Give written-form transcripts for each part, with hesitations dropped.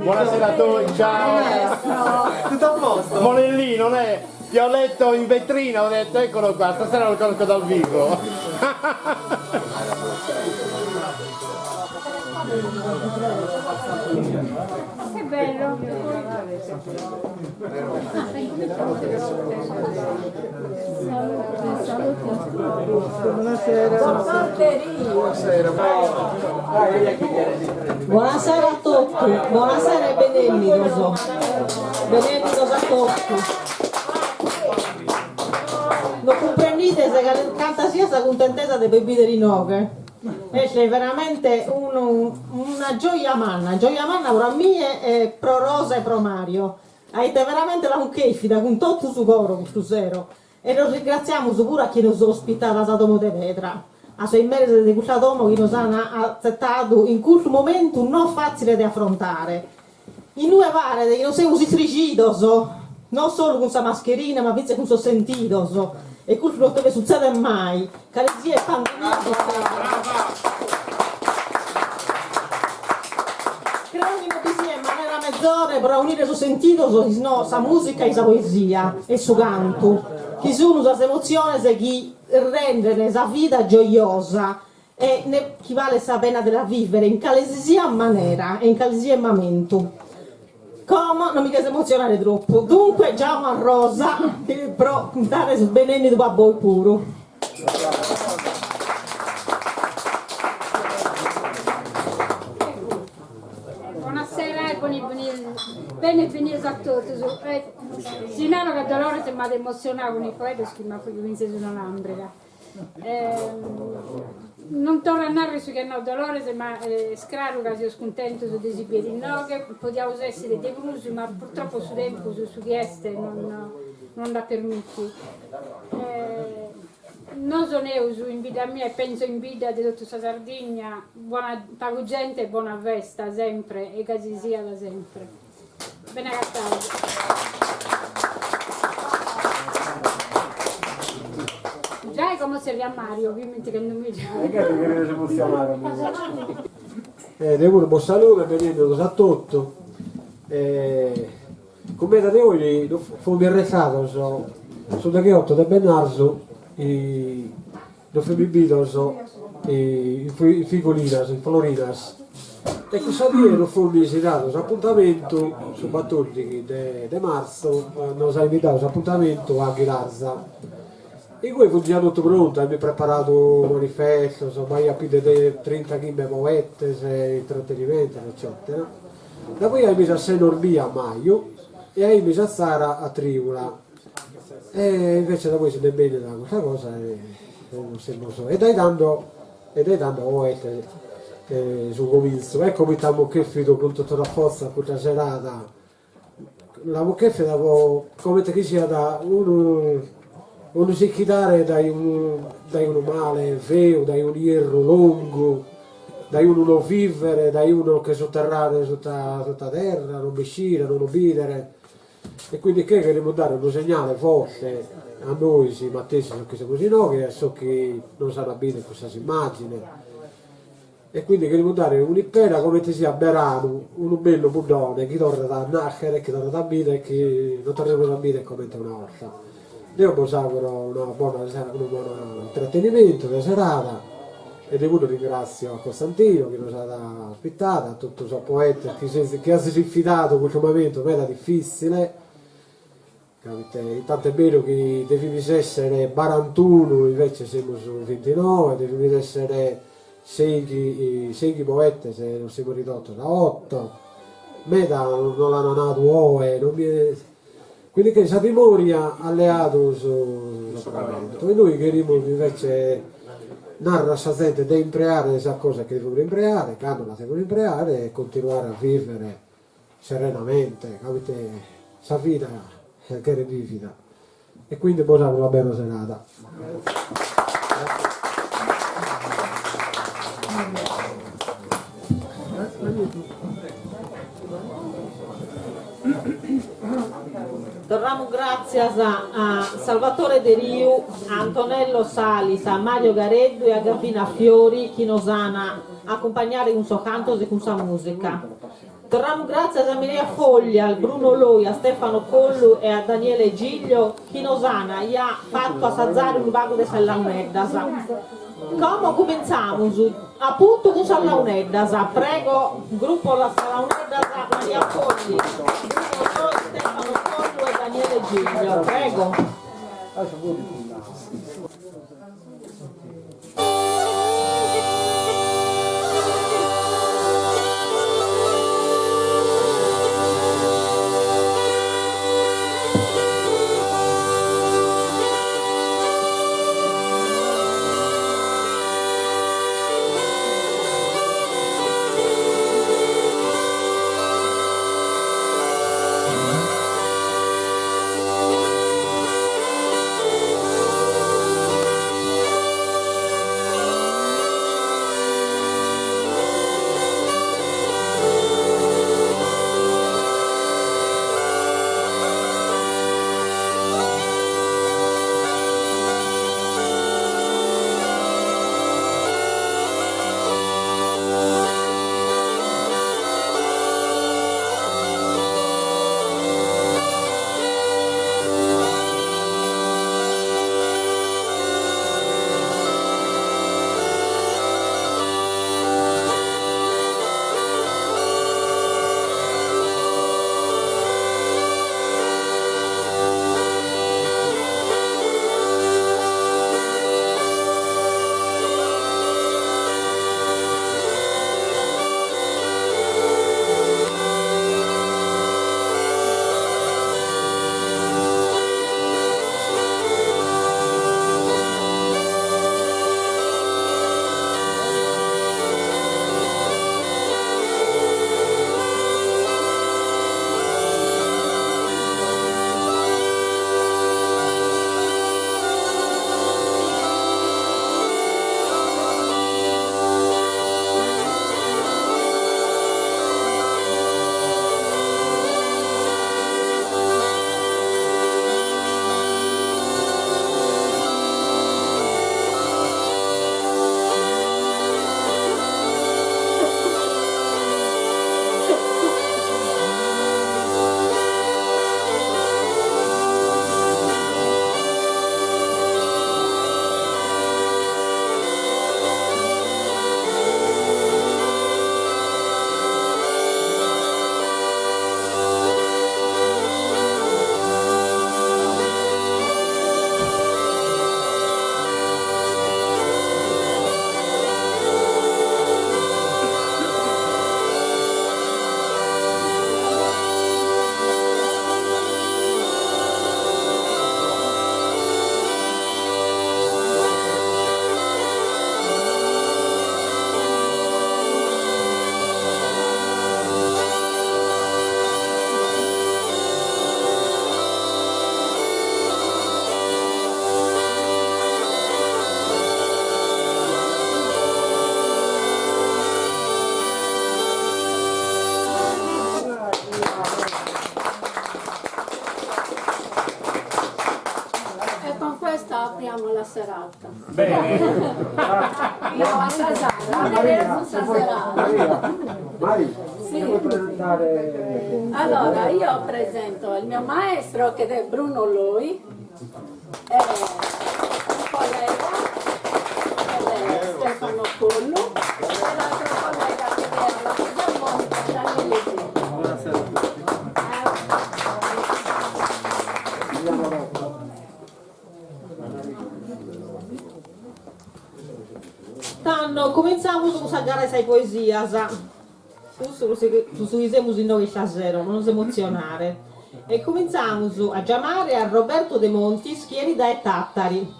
Buonasera a tutti, ciao! Tutto a posto? Monellì, non è? Ti ho letto in vetrina, ho detto eccolo qua, stasera lo conosco dal vivo. Che bello! Buonasera a tutti, buonasera e benvenuti. Benvenuti a tutti. Non comprendete se canta sia questa contentezza dei bebiti di Noche. È veramente una gioia manna per me e pro Rosa e pro Mario. Avete veramente la conchefida con tutto su coro questo zero. E lo ringraziamo pure a chi nos ospita a Domo de Vetra. A suoi meriti di questa domo che ci hanno accettato in questo momento non facile da affrontare. In noi pare che non siamo istrigidos, non solo con questa mascherina, ma anche con questo sentidos. E questo non deve succedere mai. Carezie e pandemia. canzone per unire su sentito, no, sa musica e sa poesia e su canto. Chi sono sa emozioni e chi rende sa vita gioiosa e chi vale sa pena della vivere in calesisia maniera e in calessia momento. Come non mi piace emozionare troppo, dunque giamo a Rosa per dare su benenni di babbo puro. Buonasera e benvenuti a tutti. Sinano che dolore se mi ha emozionato con i poeti che mi ha fatto vincere una lambrica. Non torno a narrare su che no dolore se mi scraro che sono scontento su dei piedi no che potevamo essere delusi ma purtroppo su tempo su chieste non da permetti. Non sono io su in vita mia e penso in vita di tutta questa Sardegna, buona pago gente e buona festa sempre e che si sia da sempre. Bene cattato. Già è come se a Mario, ovviamente che non mi dice. Che si emozionare. Devo un saluto e benvenuti a tutti. Come da noi, fu mi arrestato, su da che 8 da Bennarzo, non fu mi bido, i figolinas, i florinas. E questo dire non fu visitato l'appuntamento su Battoldi di marzo, non ha invitato l'appuntamento a Ghilarza. E poi fu già tutto pronto, abbiamo preparato un manifesto, insomma, io più di 30 chimbe poette, intrattenimento, eccetera. Da poi abbiamo messo a Senorbia a Maio e abbiamo messo a Zara a Triula. E invece da poi si bene da questa cosa e non siamo so. E dai tanto poette sul comincio. Ecco mi stiamo che fido con tutta la forza, con la serata. La muccheffa come che sia da uno si chitare dai uno male vero, dai un hierro lungo, dai uno non vivere, dai uno che sotterrare sotto terra, non uscire, non ubidere. E quindi che dobbiamo dare un segnale forte a noi, sì, ma te so che siamo così no, che so che non sanno abitare questa immagine. E quindi che dobbiamo dare un'impera come ti sia Berano, un bello buddone, chi torna da nascere, chi torna da abitare e chi non torna da abitare come una volta. Io vi auguro un buon intrattenimento della serata e di cui ringrazio a Costantino che ci ha ospitato, a tutto il suo poeta che ha si fidato in questo momento era difficile. Intanto è vero che devi essere 41, invece siamo su 29, devi essere 6 poete se non siamo ridotti da 8, meta non l'hanno nato non mi è... Quindi che sa memoria alleato sul Parlamento e noi queremos invece narra a gente di impreare questa cosa che devono impreare, che hanno la devono impreare e continuare a vivere serenamente, capite? Sa vita che è vivida. E quindi possiamo una bella serata. Torniamo grazie a Salvatore De Riu, a Antonello Salis, a Mario Gareddu e a Gavina Fiori che nos hanno accompagnato con suo canto e con sua musica. Torniamo grazie a Mireia Foglia, a Bruno Loi, a Stefano Collu e a Daniele Giglio che nos hanno fatto assaggiare un vago di Sallauneddas. Come cominciamo? Appunto con Sallauneddas. Prego, gruppo la Sallauneddas, Maria Fogli, Bruno Loi, Stefano Collu e Daniele Giglio. Prego. Salta. Bene. Io a Sasara, Maria, Sasara. Maria, Sì. vuoi presentare? Allora, io presento il mio maestro che è Bruno Loi, un collega che è Stefano Collu e l'altro collega che è la fisarmonica Gianni Leggi. Buonasera a tutti. Tanno, cominciamo a gara sei poesia, sa. Su isiamo in noi stasera, non si emozionare. E cominciamo a chiamare a Roberto De Monti, schieri dai Tattari.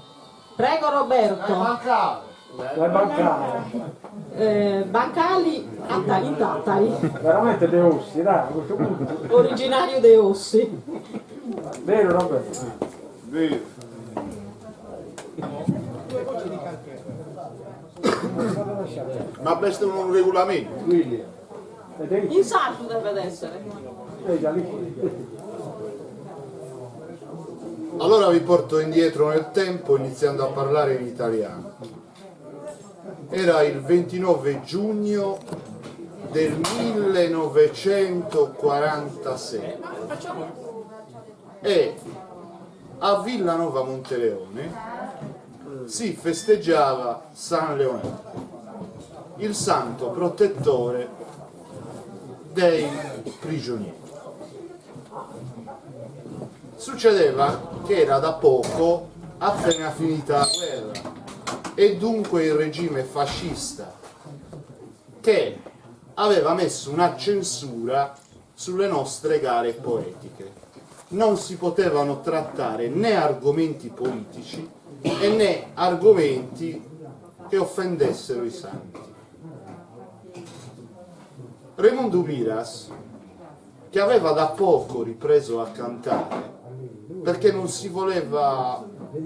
Prego Roberto. Vai bancare. Bancali Attali Tattari, Veramente dei ossi, dai, a questo punto. originario dei Ossi. Bene Roberto. Ma questo è un regolamento. Quindi, vedete? In salto deve essere. Già lì. Allora vi porto indietro nel tempo iniziando a parlare in italiano. Era il 29 giugno del 1946 e a Villanova Monteleone si festeggiava San Leonardo, il santo protettore dei prigionieri. Succedeva che era da poco appena finita la guerra e dunque il regime fascista che aveva messo una censura sulle nostre gare poetiche. Non si potevano trattare né argomenti politici e né argomenti che offendessero i santi. Raimondo Biras, che aveva da poco ripreso a cantare perché non si voleva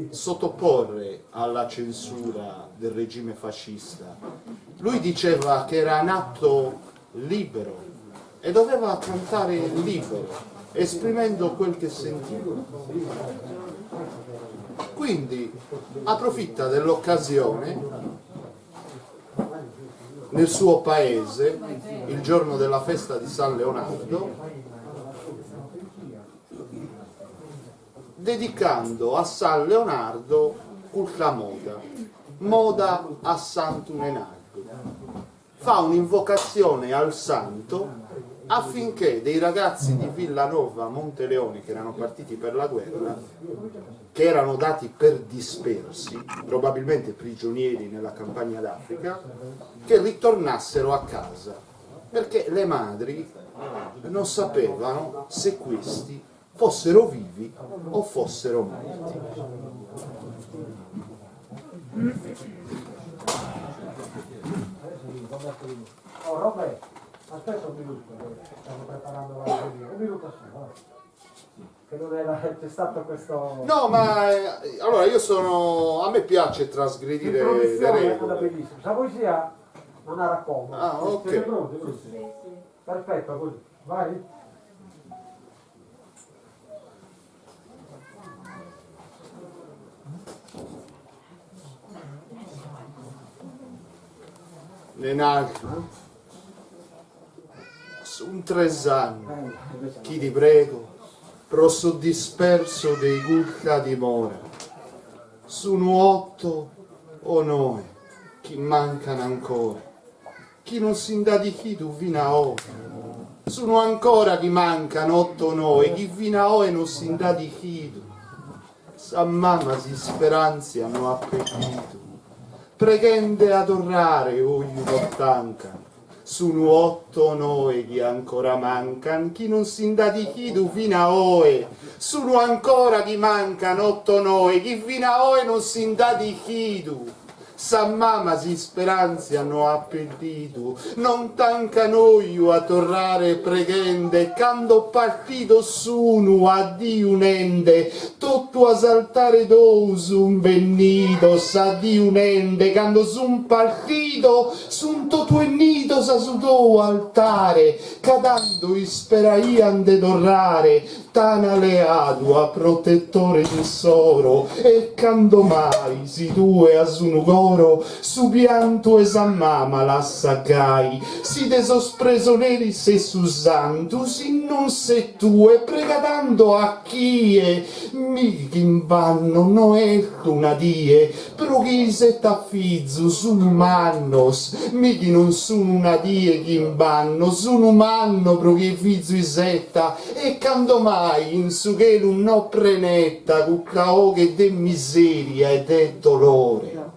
sottoporre alla censura del regime fascista, lui diceva che era nato libero e doveva cantare libero, esprimendo quel che sentiva. Quindi approfitta dell'occasione nel suo paese, il giorno della festa di San Leonardo, dedicando a San Leonardo quella moda a Santum Enardo. Fa un'invocazione al santo affinché dei ragazzi di Villanova Monteleone che erano partiti per la guerra, che erano dati per dispersi, probabilmente prigionieri nella campagna d'Africa, che ritornassero a casa, perché le madri non sapevano se questi fossero vivi o fossero morti. Oh Roberto, aspetta un minuto, stiamo preparando la regia. Un minuto solo, che non era, c'è stato questo... No, ma allora io sono... a me piace trasgredire le L'introduzione è andata regole. benissimo. La poesia non era comoda. Ah, ok. Siete pronti? Sì. Perfetto, così. Vai. Nenagno, un 3 anni, chi ti prego, rosso disperso dei gurka di mora, su 8 o 9, chi mancano ancora, chi non si indà di chi tu vina ora, sono ancora chi mancano 8 o 9, chi vina ora non si indà di chi tu, sa mamma si speranzi hanno appetito. Pregende ad orrare ogni tancan, su 8 noi che ancora mancan, chi non si indà di chi tu fino a oe, sono ancora chi mancan 8 noi, chi fino a oe non si indà di chi tu. Sa mamma si speranzi hanno appetito, non tanca noi a torrare preghende, quando partito sono a diunende, tutto a saltare dosu un vennito, sa diunende, quando son partito, son tutto ennito, sosa su tuo altare, cadando isperaien de torrare, tan aleado a protettore di soro, e quando mai si tue a su coro, su pianto e sa mamma l'assacai, si de sospreso neri se su santo, si non se tu, e pregatando a chi è, mi che in vanno no è una die, però chi se t'affizzo sono mannos, mi che non sono una die che in vanno, sono umano però che fizzo i setta, e quando mai in su che non ho prenetta, cuccao che de miseria e de dolore.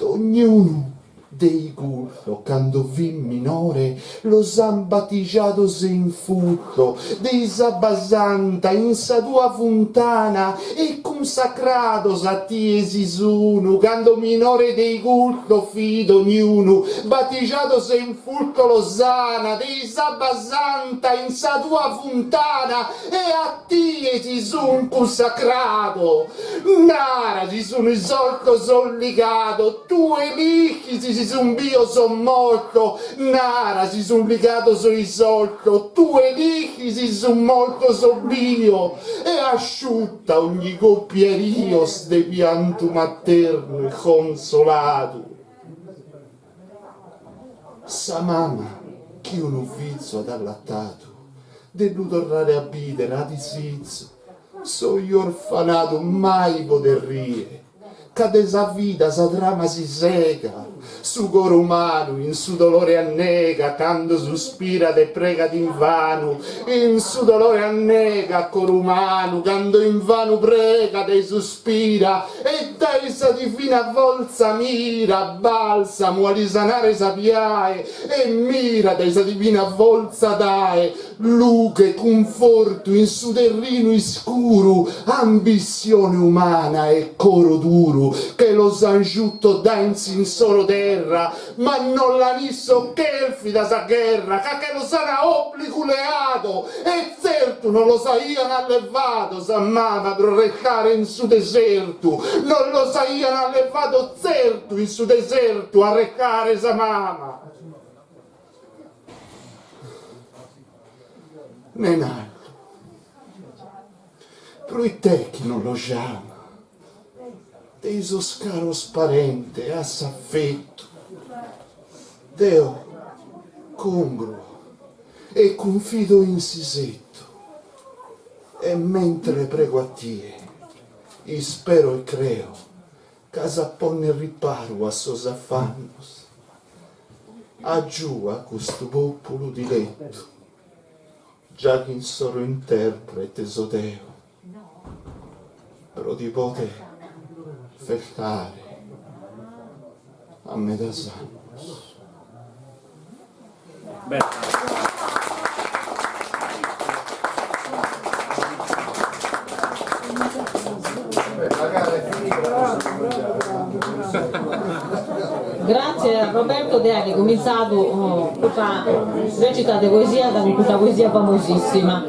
Ognuno dei curso, quando vi minore, lo san baticiato se in furto, dei sabasanta in sa tua fontana, e consacrato sa tiesi sono, quando minore dei culto fido ognuno, baticiato se in furto lo sana, dei sabasanta in sa tua fontana, e a tiesi sono consacrato, nara si sono risolto sollicato, tu elichi si son bio son morto, nara si son ligato so risolto, tu elichi si son morto so bio, e asciutta ogni coppierio de pianto materno e consolato. Sa mamma, che un ufficio ad allattato, devo tornare a bidere a disizio, so io orfanato mai poter rie, cade sa vita, sa trama si seca, su coro umano, in su dolore annega, quando sospira e prega d'invano, in su dolore annega, coro umano, quando invano prega e sospira, e dai sa divina volza mira, balsamo a risanare sapiae, e mira dai sa divina volza dae, luce, conforto, in su terrino scuro, ambizione umana e coro duro, che lo sangiutto danzi in solo terra, ma non la nisso che da sa guerra, che lo sana obbliculeato, e certo non lo saian allevato, sa mamma per recare in su deserto, non lo saian allevato certo in su deserto a recare sa mamma. Nenaldo, però te che non lo chiama, dei so scaro sparente, a s'affetto, Deo congruo e confido in sisetto, e mentre prego a tie, e spero e creo, casa ponne riparo a sos affannos, aggiù a questo popolo di letto, già che in solo interprete sodeo, però di poter feccare a metà sannos. Grazie a Roberto De ha cominciato questa recita di poesia, questa poesia famosissima.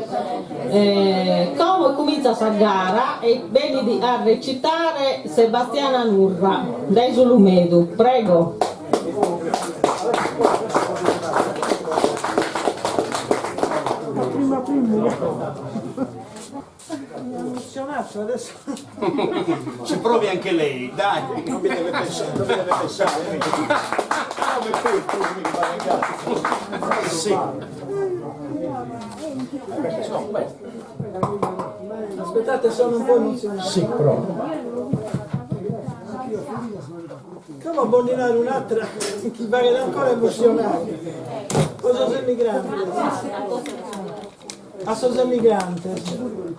Come comincia questa gara e vieni a recitare Sebastiana Nurra dai Zulumedu, prego. Emozionato adesso. Ci provi anche lei, dai. Non mi deve pensare, non mi deve pensare. Come tu mi fai in casa. Sì. Aspettate, sono un po' emozionato. Sì, proprio. Come abbandonare un'altra? Chi va ancora emozionato? Cosa sei migrante? A sono migrante.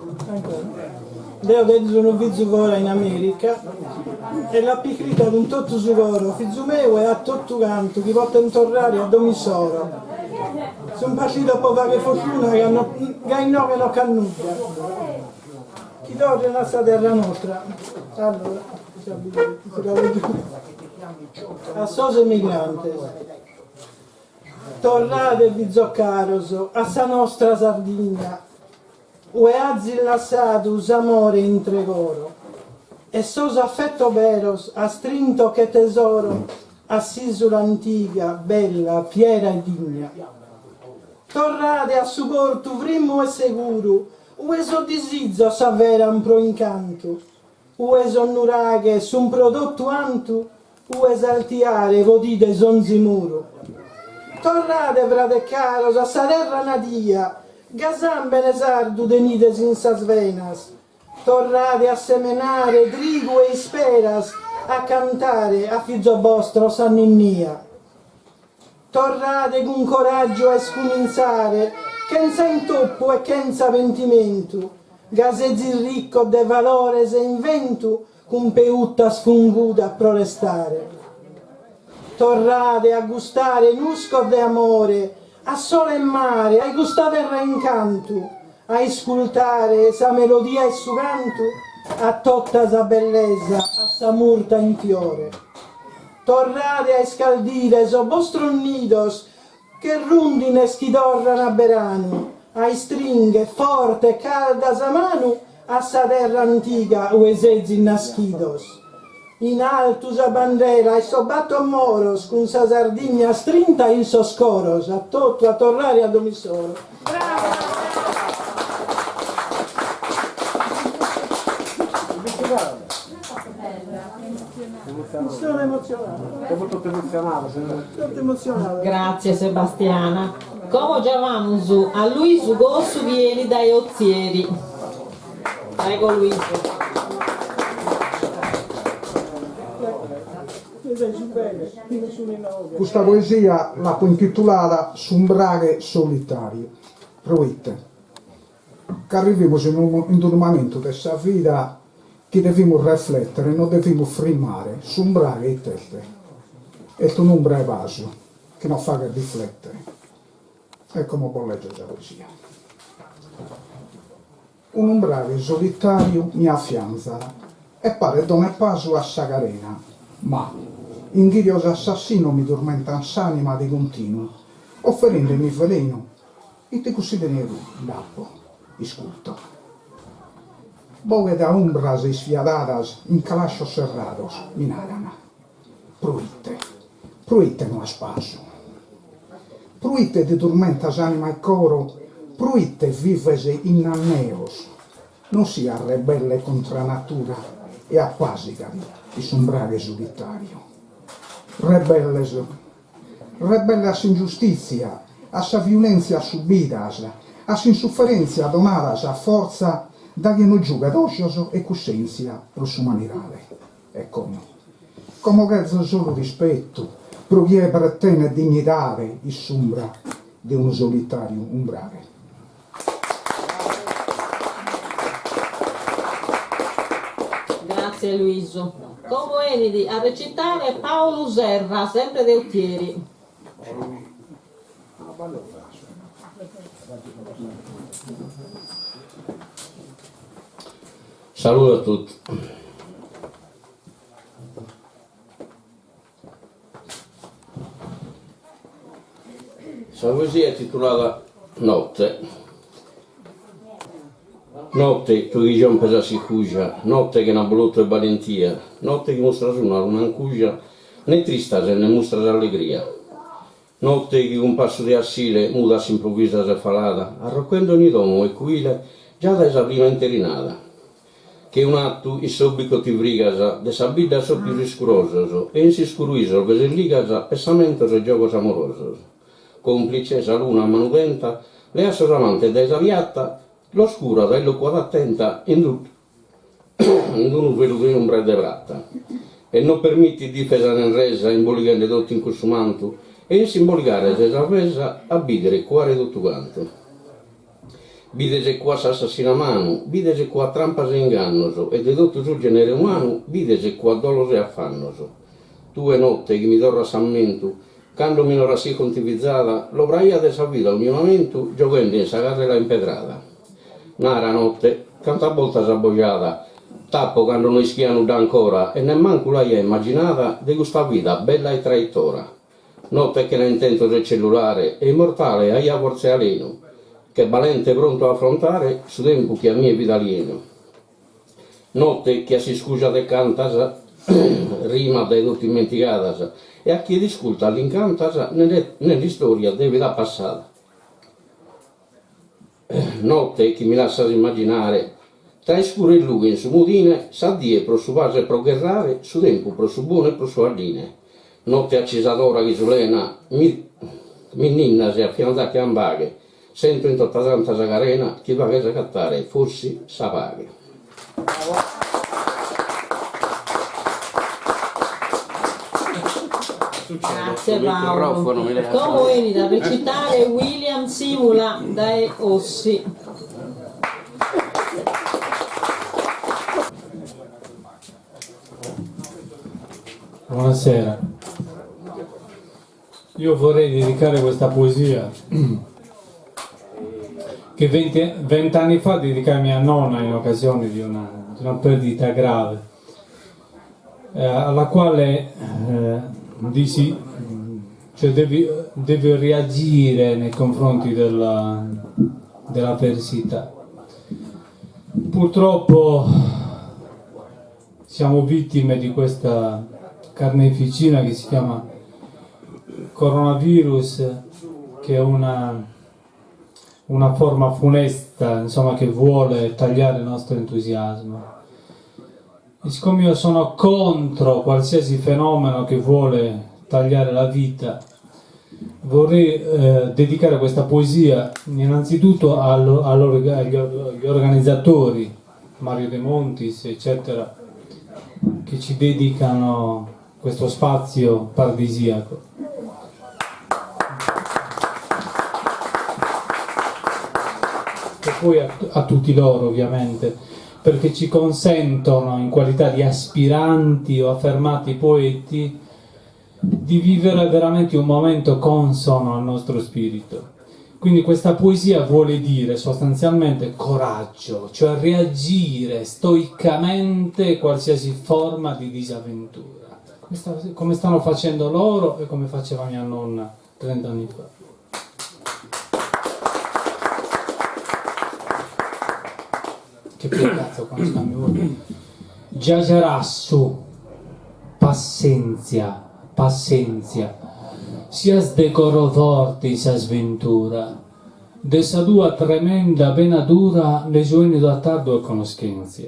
Deo detto un figlio ora in America e l'ha piccrita ad un totto su loro, figlio mio e a totto canto, chi porta in torrare a domisoro. Sono partito per fare fortuna che in nove non cannuccia. Chi torna nella terra nostra? Allora, a sono migrante. Torrate vi zoccaroso, a sa nostra Sardegna, ue azillassatus amore intregoro, e sos affetto veros, a strinto che tesoro, ass'isola antica, bella, fiera e digna. Torrate a su porto frimmo e sicuro, ue so disizzo s'avveran pro incanto, ue son nuraghe su un prodotto antu, ue saltiare vodite sonzi muro. Torrate frate caros a sa terra natia, gasambene sardu tenite senza svenas, torrate a semenare trigo e speras, a cantare a figlio vostro sanninnia. Torrate con coraggio a scominciare, senza intoppo e senza pentimento, gaseggi ricco de valore se invento, con peutta sfunguta a protestare. Torrate a gustare nusco de amore, a sole e mare, a gustare il reincanto, a ascoltare sa melodia e su canto, a totta sa bellezza, a sa murta in fiore. Torrate a scaldire so vostro nidos, che rundine schidorrano a berano, a stringhe forte e calda sa mano, a sa terra antica ue sezzi naschidos. In alto sa bandera e so batto a moros, con sa sardigna strinta in so scoros, a tutto a torrare a domisoro. Sono emozionato. Siamo tutti emozionati. Tutto emozionato. Grazie Sebastiana. Come già vamos a Luiso Gossu vieni dai Ozieri. Prego Luiso. Questa poesia la può intitolare Sumbraghe solitario. Proite. Che arriviamo in un momento della vita che dobbiamo riflettere, non dobbiamo frimare, sumbraghe e teste. E tu non breve vaso, che non fa che riflettere. E come può leggere la poesia. Un umbraghe solitario mi affianza e pare donne paso a Sagarena, ma invidioso assassino mi tormenta s'anima di continuo, offerendomi veleno e ti considero d'appo, isculto. Bogue da umbras y sfiadadas in calachos cerrados minaran. Pruite no aspaso. Pruite de tormentas anima e coro, pruite vivese in anneos. Non sia rebelle contra natura e appasica di sombrare solitario. Rebelle a ingiustizia, a sa violenza subidas, a insofferenza donadas a forza da che non giuga d'oscioso e coscienza pro sumanirale. E come che solo rispetto, pro chi è pretene dignitare e sombra di un solitario umbrare. Grazie Luiso. Come venidi a recitare Paolo Serra, sempre dei Ozieri. Saluto a tutti. La poesia è titolata Notte. Notte che chi già pesa si cugia, notte che non ha voluto valentia, notte che mostra una ancugia, né tristezza né mostra allegria. Notte che un passo di assile muda si improvvisa se falata, arrocchendo ogni domo e cuile già da esa prima interinata. Che un atto il sobico ti vrigasa, de sabida so più riscuroso, e in si scuruiso, veselligasa, pessamento e giocos amorosos. Complice sa luna manudenta, le assosamante de esa viatta, l'oscura da illo attenta, in un veluto ombre de bratta. E non permetti di difesa nel resa, imboligando dotti in consumanto, e in simboligare se savesa, a bidere il cuore tutto quanto. Bidese qua s'assassina mano, bidese qua trampas e ingannoso, e dedotto sul genere umano, bidese qua doloso e affannoso. Tu e notte che mi dorra sammento, quando mi non rassi contivizzata, l'obraia de sa vita ogni momento, giocando in sagarrela impedrata. Nara notte, canta volta s'abboggiata, tappo quando noi schiano da ancora, e nemmanco lei è immaginata di questa vita bella e traittora. Notte che ne intento del cellulare, e immortale aia forze aleno, che valente pronto a affrontare su tempo che a mia vita alieno. Notte che si scusa de cantasa, rima dai tutti dimenticata, e a chi ascolta l'incanta nella storia deve da passata. Notte che mi lascia immaginare, tra i scuri e lughe in su mudine, sa die pro su base pro guerrare, su tempo pro su buone e pro su alline. Notte accesa d'ora che Giulena, mi ninna si affianza che ambaghe, sento in tutta tanta sagarena, chi va a cattare, forse sa paghe. Grazie Paolo. Come vieni da recitare William Simula dai Ossi. Buonasera. Io vorrei dedicare questa poesia che 20 anni fa dedicai a mia nonna in occasione di una perdita grave, alla quale dissi, cioè devi reagire nei confronti dell'avversità. Purtroppo siamo vittime di questa carneficina che si chiama coronavirus, che è una forma funesta, insomma, che vuole tagliare il nostro entusiasmo. E siccome io sono contro qualsiasi fenomeno che vuole tagliare la vita, vorrei dedicare questa poesia innanzitutto agli organizzatori, Mario De Montis, eccetera, che ci dedicano questo spazio paradisiaco. E poi a tutti loro, ovviamente, perché ci consentono, in qualità di aspiranti o affermati poeti, di vivere veramente un momento consono al nostro spirito. Quindi questa poesia vuole dire sostanzialmente coraggio, cioè reagire stoicamente a qualsiasi forma di disavventura, come stanno facendo loro e come faceva mia nonna 30 anni fa. Che cazzo quando scambio voi? Giacerassu, pazienza, sia sdecoro forte sa sventura, de sa tua tremenda pena dura le suoni da tardo e conoscenza.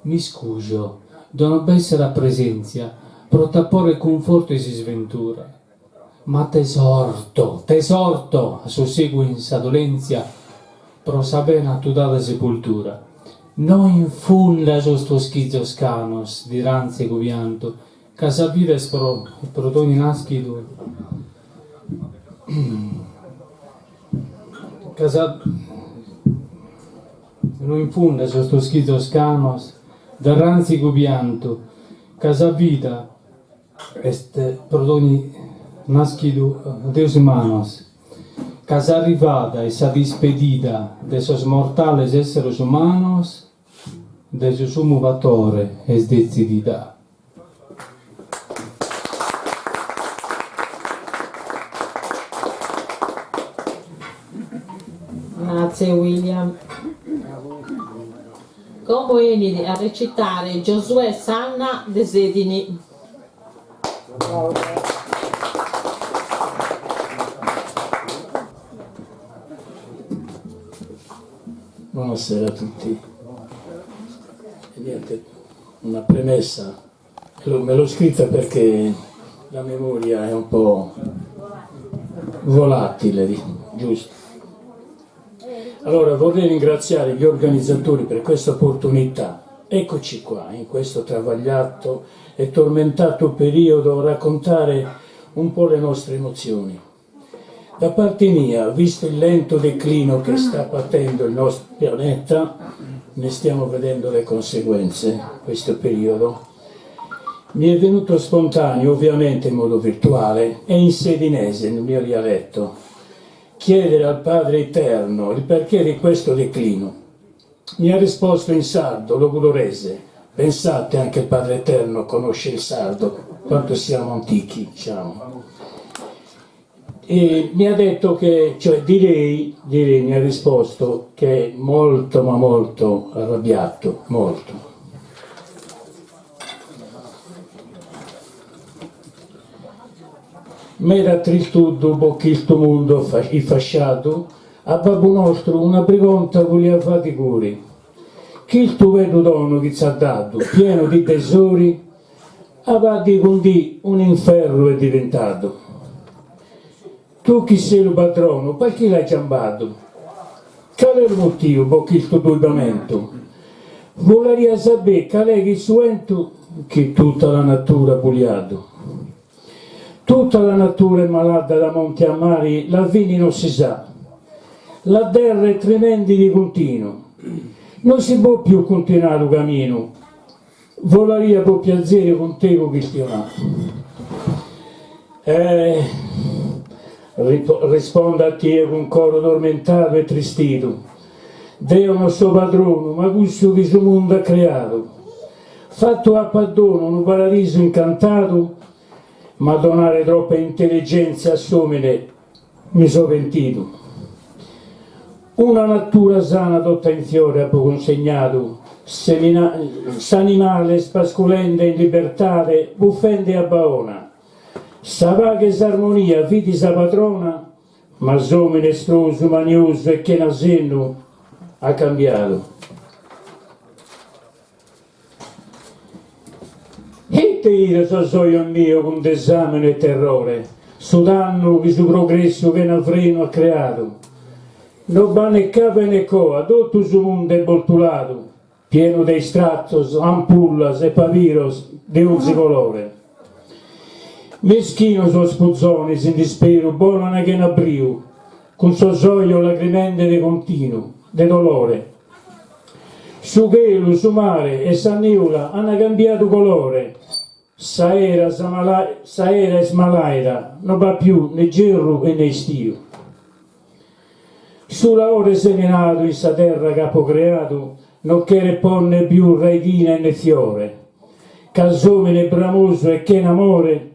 Mi scuso, non essere a presenza, pro tappore conforto e si sventura, ma tesorto, susegui in sa dolenzia, pro sapena tu data sepoltura. Non infunda sto schizzo scanos, di ranze covianto, casa vives pro toni naschido, casa non infunda sto schizzo scanos, di ranze covianto, casa vita est pro toni naschido Deus humanos. Casa arrivada y sa despedida de esos mortales esseres humanos, de su sumo vatore es decidida. Grazie William. Come vieni a recitare Giosuè Sanna de Sedini. Buonasera a tutti. E niente, una premessa, me l'ho scritta perché la memoria è un po' volatile, giusto? Allora vorrei ringraziare gli organizzatori per questa opportunità. Eccoci qua, in questo travagliato e tormentato periodo, a raccontare un po' le nostre emozioni. Da parte mia, visto il lento declino che sta patendo il nostro pianeta, ne stiamo vedendo le conseguenze in questo periodo, mi è venuto spontaneo, ovviamente in modo virtuale e in sedinese, nel mio dialetto, chiedere al Padre Eterno il perché di questo declino. Mi ha risposto in sardo, logudorese. Pensate, anche il Padre Eterno conosce il sardo, quanto siamo antichi, diciamo. E mi ha detto che, cioè direi, mi ha risposto che è molto ma molto arrabbiato, molto. Mera triltuddu bocchi il tuo mondo il fasciato, a babbo nostro una pregonta voleva fare i curi. Chi il tuo vero dono che ci ha dato, pieno di tesori, a di con di un inferno è diventato. Tu chi sei il patrono, per chi l'hai chiamato? Qual è il motivo per il tuo turbamento? Voleria sapere qual è il suento che tutta la natura ha bugliato. Tutta la natura è malata da monti a mari, la vini non si sa. La terra è tremendi di continuo. Non si può più continuare il cammino. Voleria per piacere con te con il tionato. Risponda a te con un coro tormentato e tristito. Dio nostro padrono, ma questo che suo mondo ha creato, fatto a perdono un paradiso incantato, ma donare troppa intelligenza a somene mi so pentito. Una natura sana tutta in fiore ha consegnato, s'animale spascolente in libertà, buffende a baona. Sapà che s'armonia vidi sa patrona, ma somene estroso, manioso e che nasenno ha cambiato. E te io so io mio con d'esame e terrore, su danno che su progresso che un freno ha creato. Non va né capo né coa, tutto su mondo è boltulato, pieno di strattos, ampullas e papiros di ogni colore. Meschino so spuzzoni, in dispero, buono che in abbrio, con suo soglio lacrimente di continuo, di dolore. Su chelo, su mare e s'anniula hanno cambiato colore. Saera e smalaira, non va più né gerro e né stio. Sulla ore seminato in sa terra capo creato, non che ponne più raidina né fiore. Casomine bramoso e che in amore,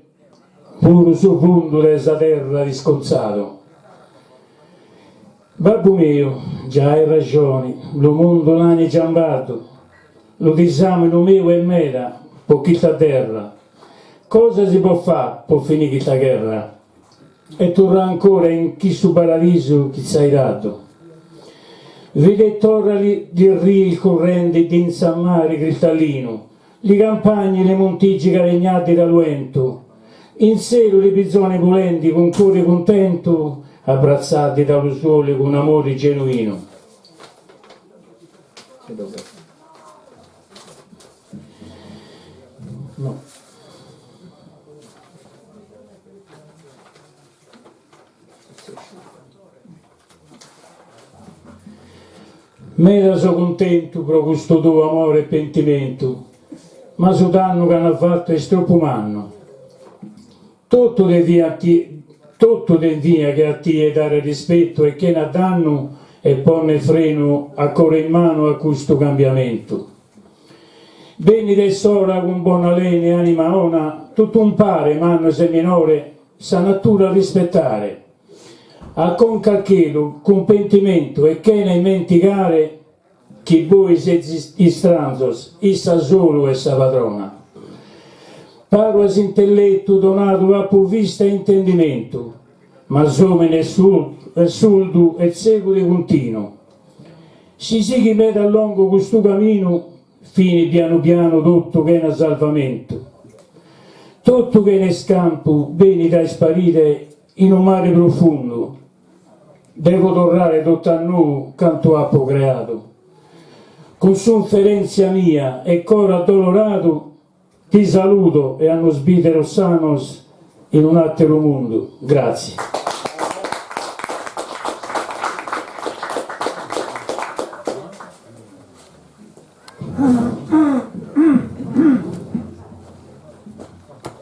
puro su fondo dessa terra risconzato. Babbo mio, già hai ragione, lo mondo l'hai giambato, lo disamino mio e mera, per questa terra. Cosa si può fare per finire questa guerra? E torna ancora in chi su paradiso che ci hai dato. Vede torna di rii il corrente di insammare cristallino, le campagne, le montiggi caregnati dal vento, in cielo le pizzone pulenti con cuore contento, abbracciati dallo sole con amore genuino. No. Me so contento per questo tuo amore e pentimento, ma su danno che hanno fatto è troppo umano. Tutto devia che a te dare rispetto e che ne danno e pone freno ancora in mano a questo cambiamento. Beni del sora con buona lene, anima ona, tutto un pare, manno se minore, sa natura rispettare. A con calchelo, con pentimento e che ne dimenticare che voi siete stranzos, issa solo e sa padrona. Parolas intelletto donato a provvista e intendimento, ma somene suldu e secoli continuo. Si che mette a lungo questo cammino, fini piano piano tutto che è un salvamento. Tutto che ne scampo, beni da sparire in un mare profondo. Devo tornare tutto a noi quanto appo creato. Con sofferenza mia e coro addolorato, ti saluto e hanno sbitero sanos in un altro mondo. Grazie.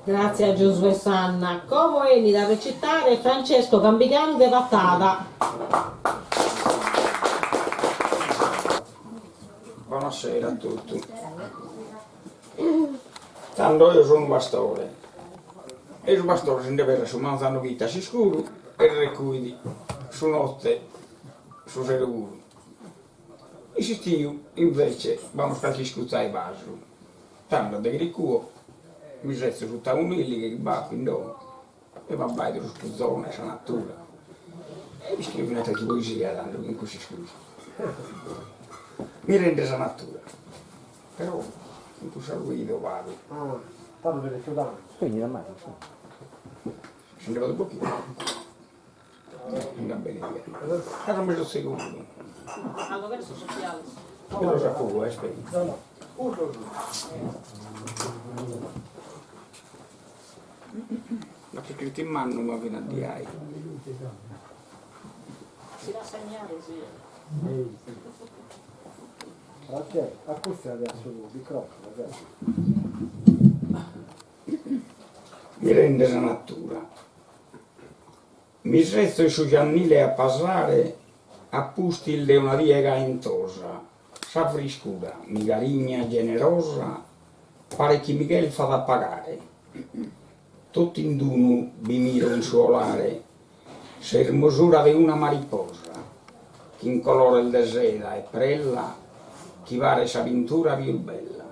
Grazie a Giosuè Sanna. Come eni da recitare Francesco Cambigani de Vattata. Buonasera a tutti. Tanto io sono un pastore. E il pastore si deve su manzano vita si scuro e recuidi su notte su seruguro. E se stio invece vamos a discutere i vaso. Tanto di ricuo mi setto su taunilli che va fin dopo. e va bene lo scuzzone, la natura. E scrivo una poesia tanto in cui si scusa. Mi rende la natura. Però in cui saluto vado. Ah, parlo delle chiudane. Spegni la mano. Scendeva da pochino. Non va bene via. Era messo secondo. Hanno verso sociale. E lo sapevo, spegni. Ma che scritto in mano ma viene a dire. Si da segnare, sì. Ok, acquisti adesso il microfono, adesso. Mi rende la natura. Mi resto su Giannile a passare a pustil una riega intosa, sa friscura, mi garigna generosa, pare che Michel fa da pagare. Tutto in d'uno vi miro insuolare, s'ermosura di una mariposa, che in colore il de seda e prella, chi pare sa pintura più bella.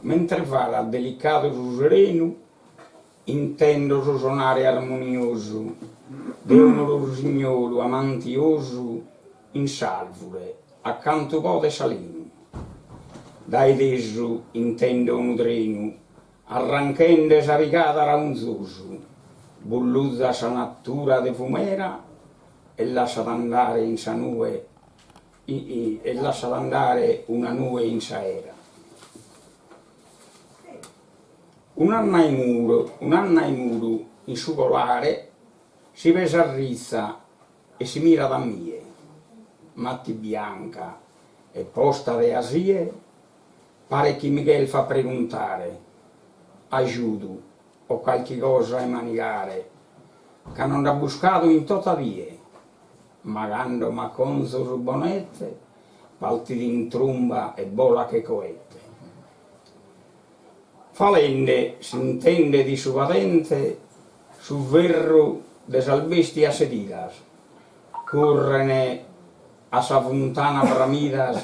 Mentre va delicato su sereno, intendo su suonare armonioso, di un rosignolo amantioso, in salvure, accanto pode salino. Dai desu intendo un treno, arranchende sa ricata raunzoso, bulluzza sa natura de fumera, e lascia andare in sa nube, e lascia andare una nube in sa era. Un anno ai muro, in su colare, si pesa a rizza e si mira da mie, matti bianca e posta de asie, pare che Michel fa preguntare, aiuto o qualche cosa a manigare, che non ha buscato in tutta vie, magando ma con su bonette, palti in tromba e bola che coette. Falende si intende di su patente, su verro de salvesti asedidas, correne a sa fontana bramidas,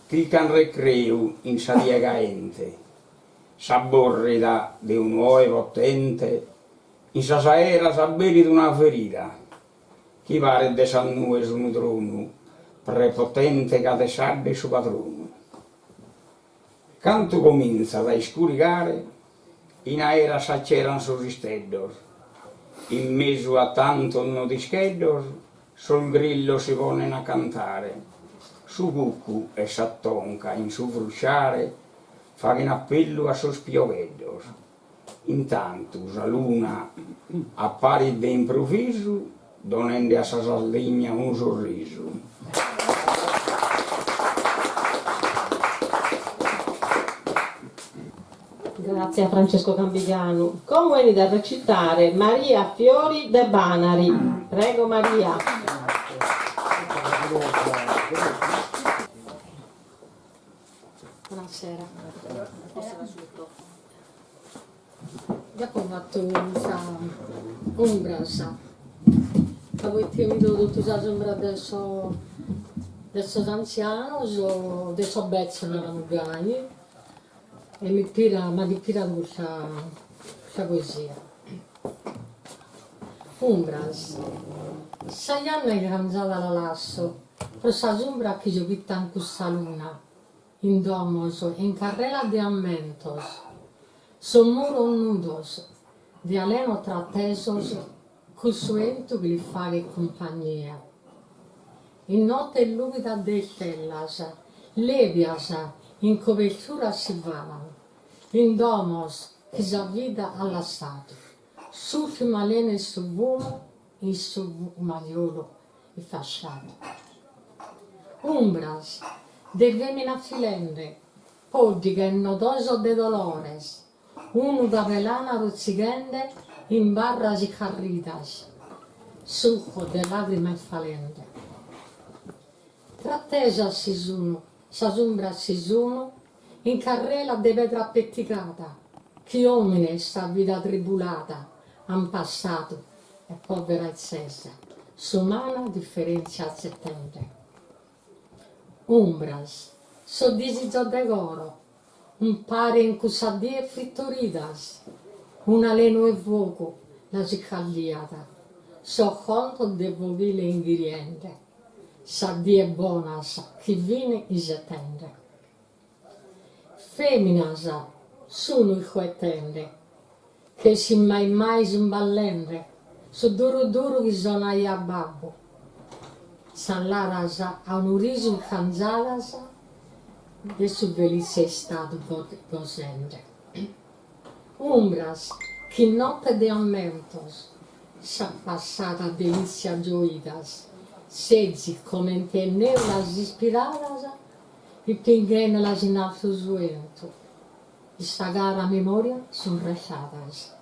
clican recreu in sa diega ente, s'abborrida de un oe potente, in sa saera s'abberi d'una ferida, chi pare de sa nue su un trono, prepotente che adesarde su patrono. Canto comincia da scuricare, in aera s'acceran su risteddos, in mezzo a tanto no discheddos, sul grillo si ponen a cantare, su cuccu e s'attonca in su frusciare, fa in appello a sus pioveddos. Intanto la luna appare d'improvviso, donende a sa saldigna un sorriso. Grazie a Francesco Cambigliano. Come venite a recitare Maria Fiori de Banari. Prego Maria. Buonasera. Dopo ho fatto un'ombra, avevo tenuto tutto la sombra adesso anziano, adesso bezzo nella Mugai. E mi ispira questa poesia. Umbras, 6 anni che canzava la lasso, però sa sombra che giocita in questa luna, in domos, in carrera di ammentos, son muro nudos, di aleno trattesos, col suento che gli fa compagnia. In notte luvida de stellas, levias, in copertura si vanno, in domos che si avvida all'assato, sul malene su buono, in su maiolo e fasciato. Umbras, de femina filende, poggiga in nodoso de dolores, uno da velana ruzzigende, in barras y carridas, sujo de lagrime falende. Trattesa si sono, sa sombra si sono, in carrella de vedra petticata, che uomini sta vita tribulata, han passato e povera e cesa, somana differenza a settembre. Umbras, so disizio de goro, un pare in cusadie frittoridas, una leno e voco la si cagliata, so conto de vovile ingrediente, sa die buona sa chi viene i setende. Femmina sa, sono i coetende, che si mai sballende, so duro duro che sono a babbo. San Lara sa, a un riso canzala sa, e su velice stato gosende. Umbras, che notte de ammentos, sa passata delizia gioidas, seggi come in tenere las ispiradas, e pingrene las in alto suento, e sagara memoria son rechadas.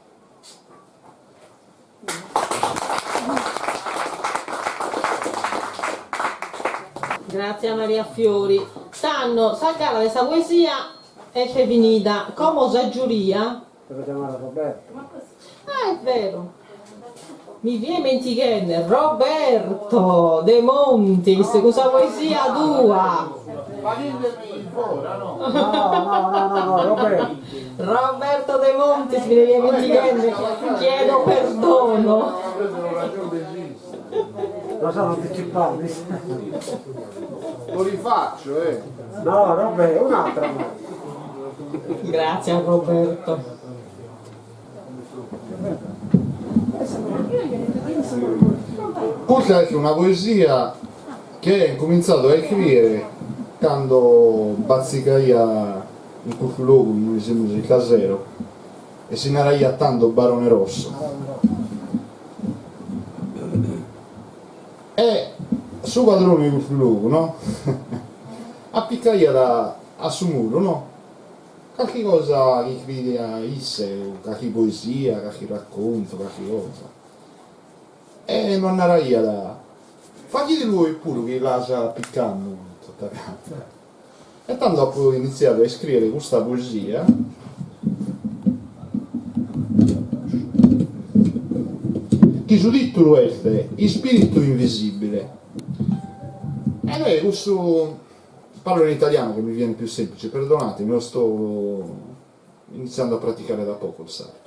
Grazie a Maria Fiori. Stanno, sagara questa poesia è finita, come sa giuria? Per chiamare Roberto. Ah, è vero. Mi viene dimenticato, Roberto De Montis, questa poesia tua. No, Roberto. Roberto De Montis, mi viene dimenticato, chiedo perdono. Lo sono anticipato. Lo rifaccio, No, Roberto, un'altra. Grazie a Roberto. Questa è una poesia che ho cominciato a scrivere quando bazzicaia in quel luogo, in un museo casero, e si ne era tanto Barone Rosso. E suo padrone di quel luogo, no? Appiccaia a suo muro, no? Qualche cosa che scrive a isse, qualche poesia, qualche racconto, qualche cosa. E non era io da... Fagli di lui pure che la sta piccando tutta canta. E tanto dopo ho iniziato a scrivere questa poesia, che il titolo è Il spirito invisibile. E lei questo... Parlo in italiano che mi viene più semplice, perdonatemi, lo sto iniziando a praticare da poco il sardo.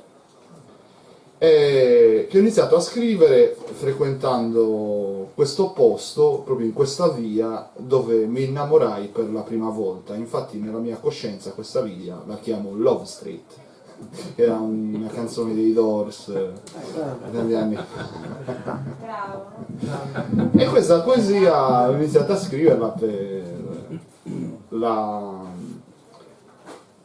Che ho iniziato a scrivere frequentando questo posto, proprio in questa via, dove mi innamorai per la prima volta. Infatti nella mia coscienza questa via la chiamo Love Street, che era una canzone dei Doors negli anni. E questa poesia ho iniziato a scriverla per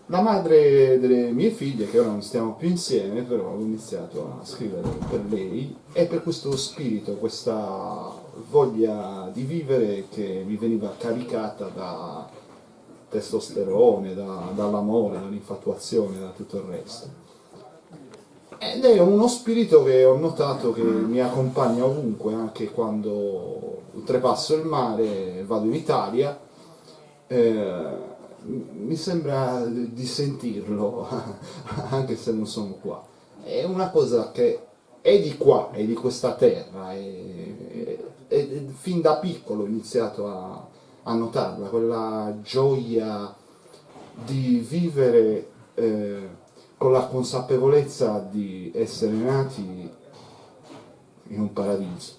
la madre delle mie figlie, che ora non stiamo più insieme, però ho iniziato a scrivere per lei e per questo spirito, questa voglia di vivere che mi veniva caricata da testosterone, dall'amore, dall'infatuazione, da tutto il resto. Ed è uno spirito che ho notato che mi accompagna ovunque, anche quando oltrepasso il mare, vado in Italia. Mi sembra di sentirlo anche se non sono qua. È una cosa che è di qua, è di questa terra, e fin da piccolo ho iniziato a notarla, quella gioia di vivere con la consapevolezza di essere nati in un paradiso.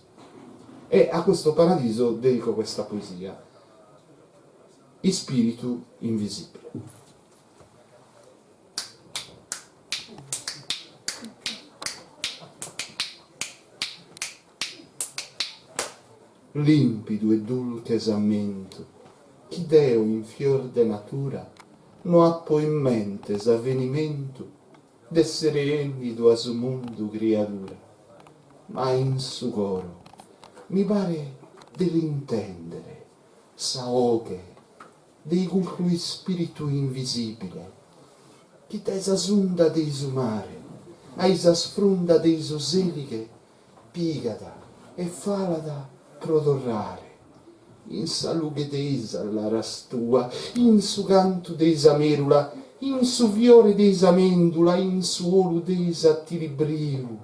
E a questo paradiso dedico questa poesia, Il spirito invisibile. Limpido e dulce esammento, chi Deo in fior de natura non ha poi in mente s'avvenimento d'essere egli do a su mondo creatura, ma in su coro mi pare dell'intendere saoche dei cui spirito invisibile, chi tesa sunda dei su mare, aisa sfrunda dei su seliche, pigada e falada prodorrare, in salughe deisa la rastua, in su canto deisa merula, in su fiore deisa mendula, in su olu deisa tiribriu,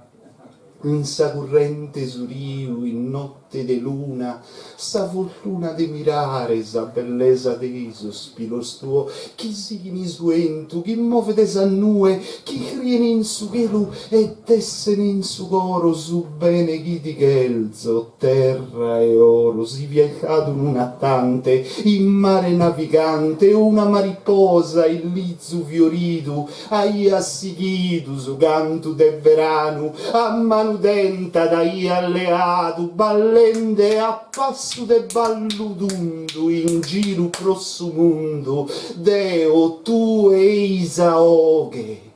in sa corrente su riu, in notte de luna, sa fortuna de mirare, sa bellezza dei sospiros tuo, chi signi suentu, chi muove de sannue, chi criene in su chelu e tessene in su coro, su bene chi di chelzo, terra e oro, si viajato in un attante, in mare navigante, una mariposa, il lizzu fioritu, ai assichitu, su canto de verano, a mano denta dai alleato, ballende a passo de balludundu, in giro prosso mundo, Deo tu e Isaoche.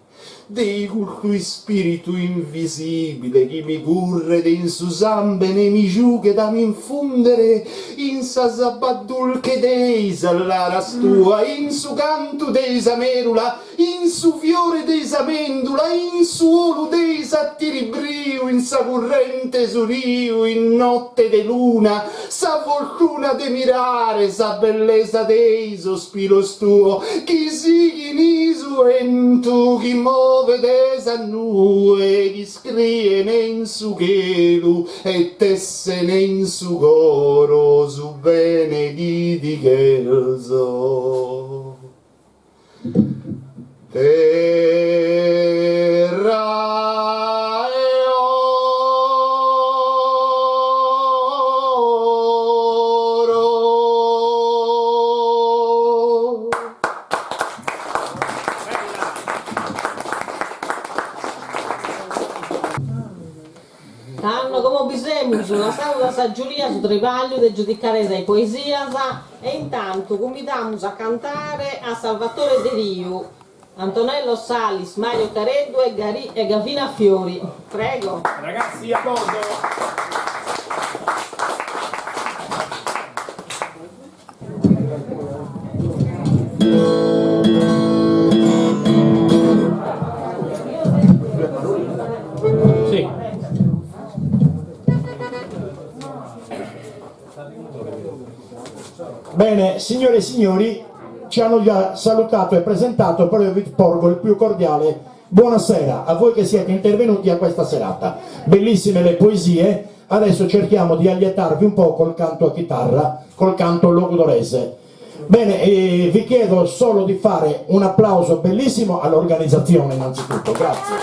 Dei col tuo spirito invisibile che mi curre de in su zambe ne mi giughe da mi infundere in sa sabaddulche deisa l'aras tua, in su canto deisa merula, in su fiore deisa mendula, in su olu deisa tiribrio, in sa corrente su rio, in notte de luna, sa fortuna de mirare, sa bellezza dei sospiros tuo, chi sighi in isu entu, chi vedesa nue, chi scriene in su chelu e tessene in su coro, su bene di chelzo. Terra e oro. Tanno come bisemos, la sauda sa Giulia su tripaglio di giudicare dai poesia e intanto convitiamo a cantare a Salvatore De Riu, Antonello Salis, Mario Careddu e Gavina Fiori. Prego. Ragazzi, a posto. Bene, signore e signori, ci hanno già salutato e presentato, però io vi porgo il più cordiale buonasera a voi che siete intervenuti a questa serata. Bellissime le poesie, adesso cerchiamo di allietarvi un po' col canto a chitarra, col canto logudorese. Bene, vi chiedo solo di fare un applauso bellissimo all'organizzazione innanzitutto, grazie.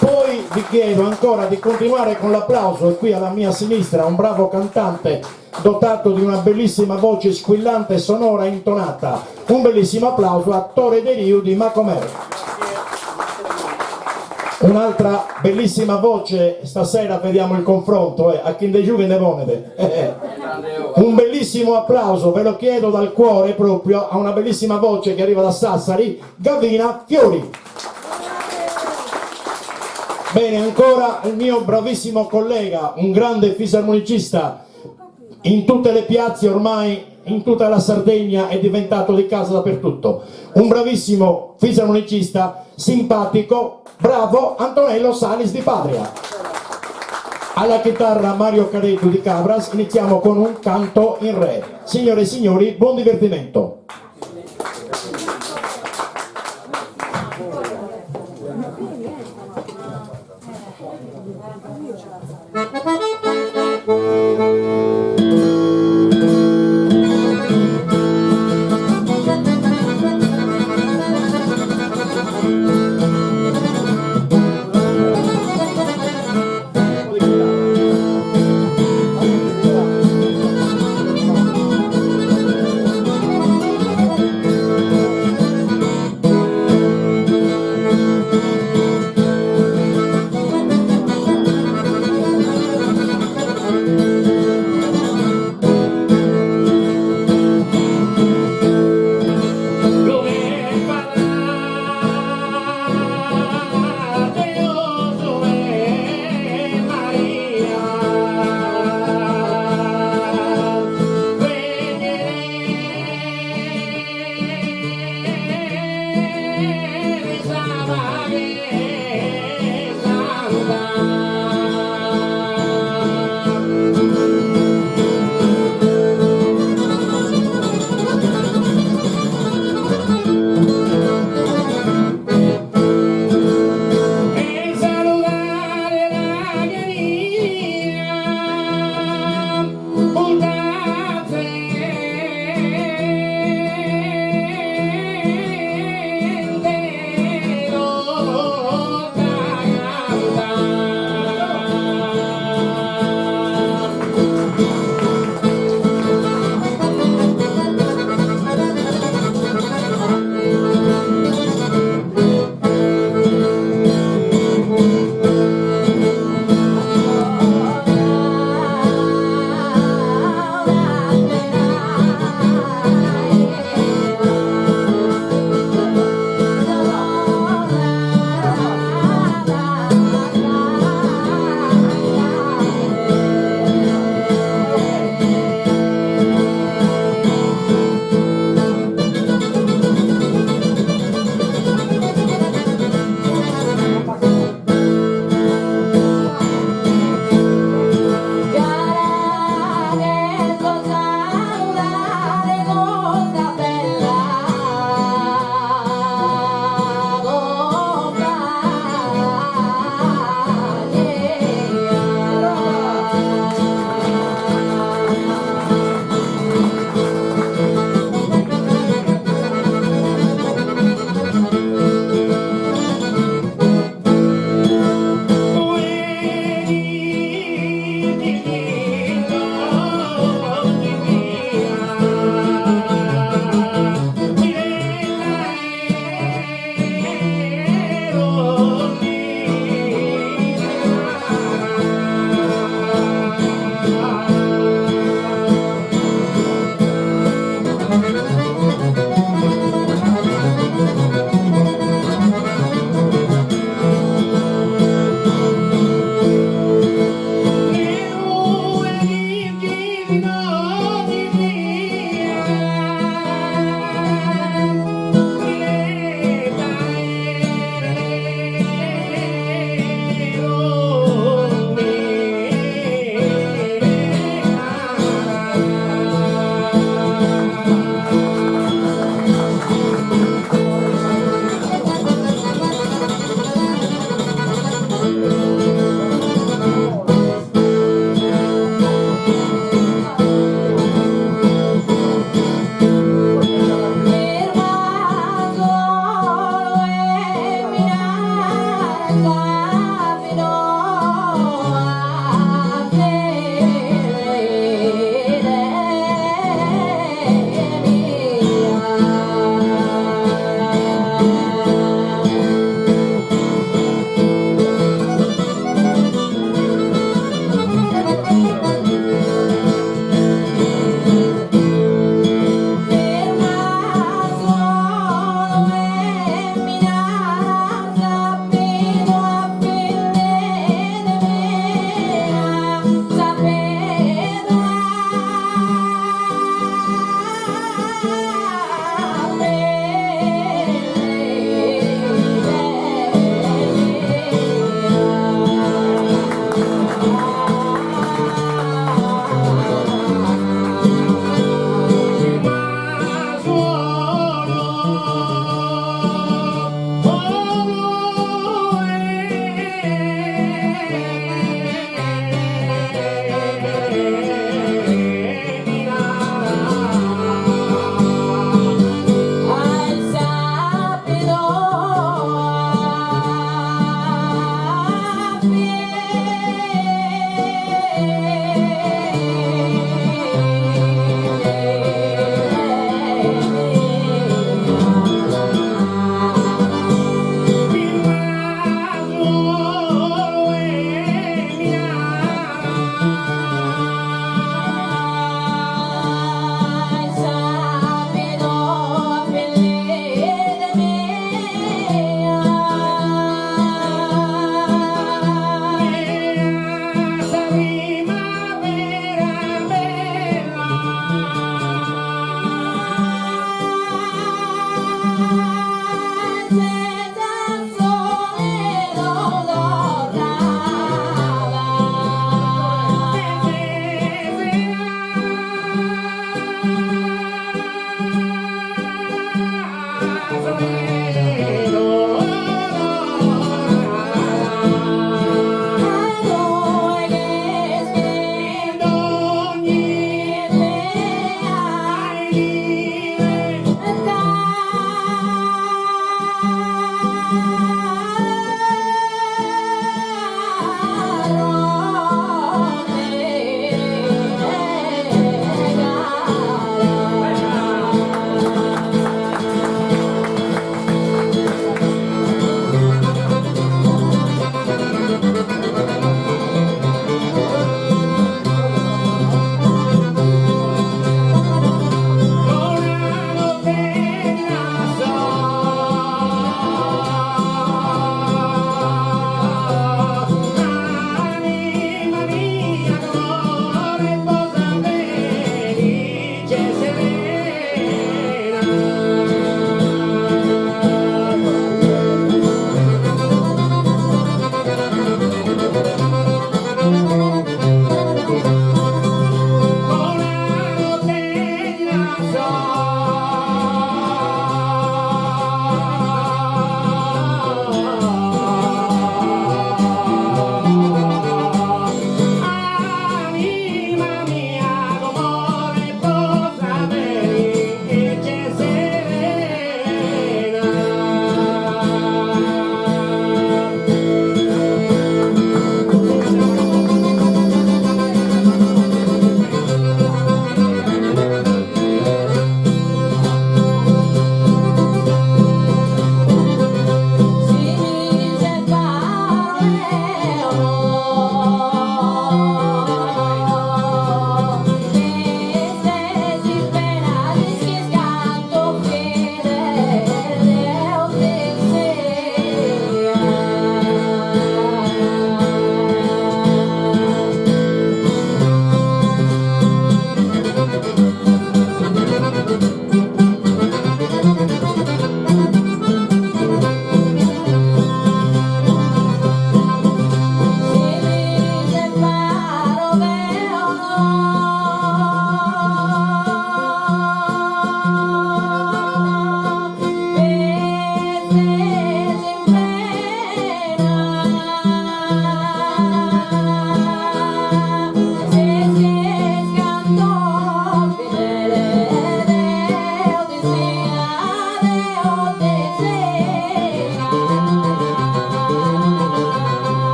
Poi vi chiedo ancora di continuare con l'applauso, e qui alla mia sinistra un bravo cantante dotato di una bellissima voce squillante, sonora e intonata. Un bellissimo applauso a Tore De Riu di Macomer. Un'altra bellissima voce, stasera vediamo il confronto, a chi de giù ne vonede. Un bellissimo applauso, ve lo chiedo dal cuore proprio, a una bellissima voce che arriva da Sassari, Gavina Fiori. Bene, ancora il mio bravissimo collega, un grande fisarmonicista, in tutte le piazze ormai, in tutta la Sardegna, è diventato di casa dappertutto. Un bravissimo fisarmonicista, simpatico, bravo, Antonello Salis di Patria. Alla chitarra Mario Careddu di Cabras. Iniziamo con un canto in re. Signore e signori, buon divertimento.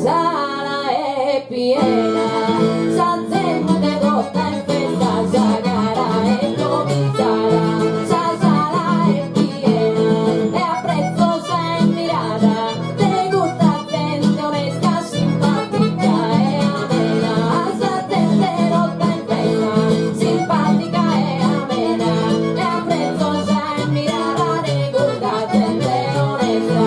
sala è piena, sa gente cotta in festa, sa gara è cominciata, sa sala è piena, e a prezzo sei mirata, te gusta gente onesta, simpatica e amena, sa gente cotta in festa, simpatica e amena, e a prezzo sei mirata, te gusta gente onesta.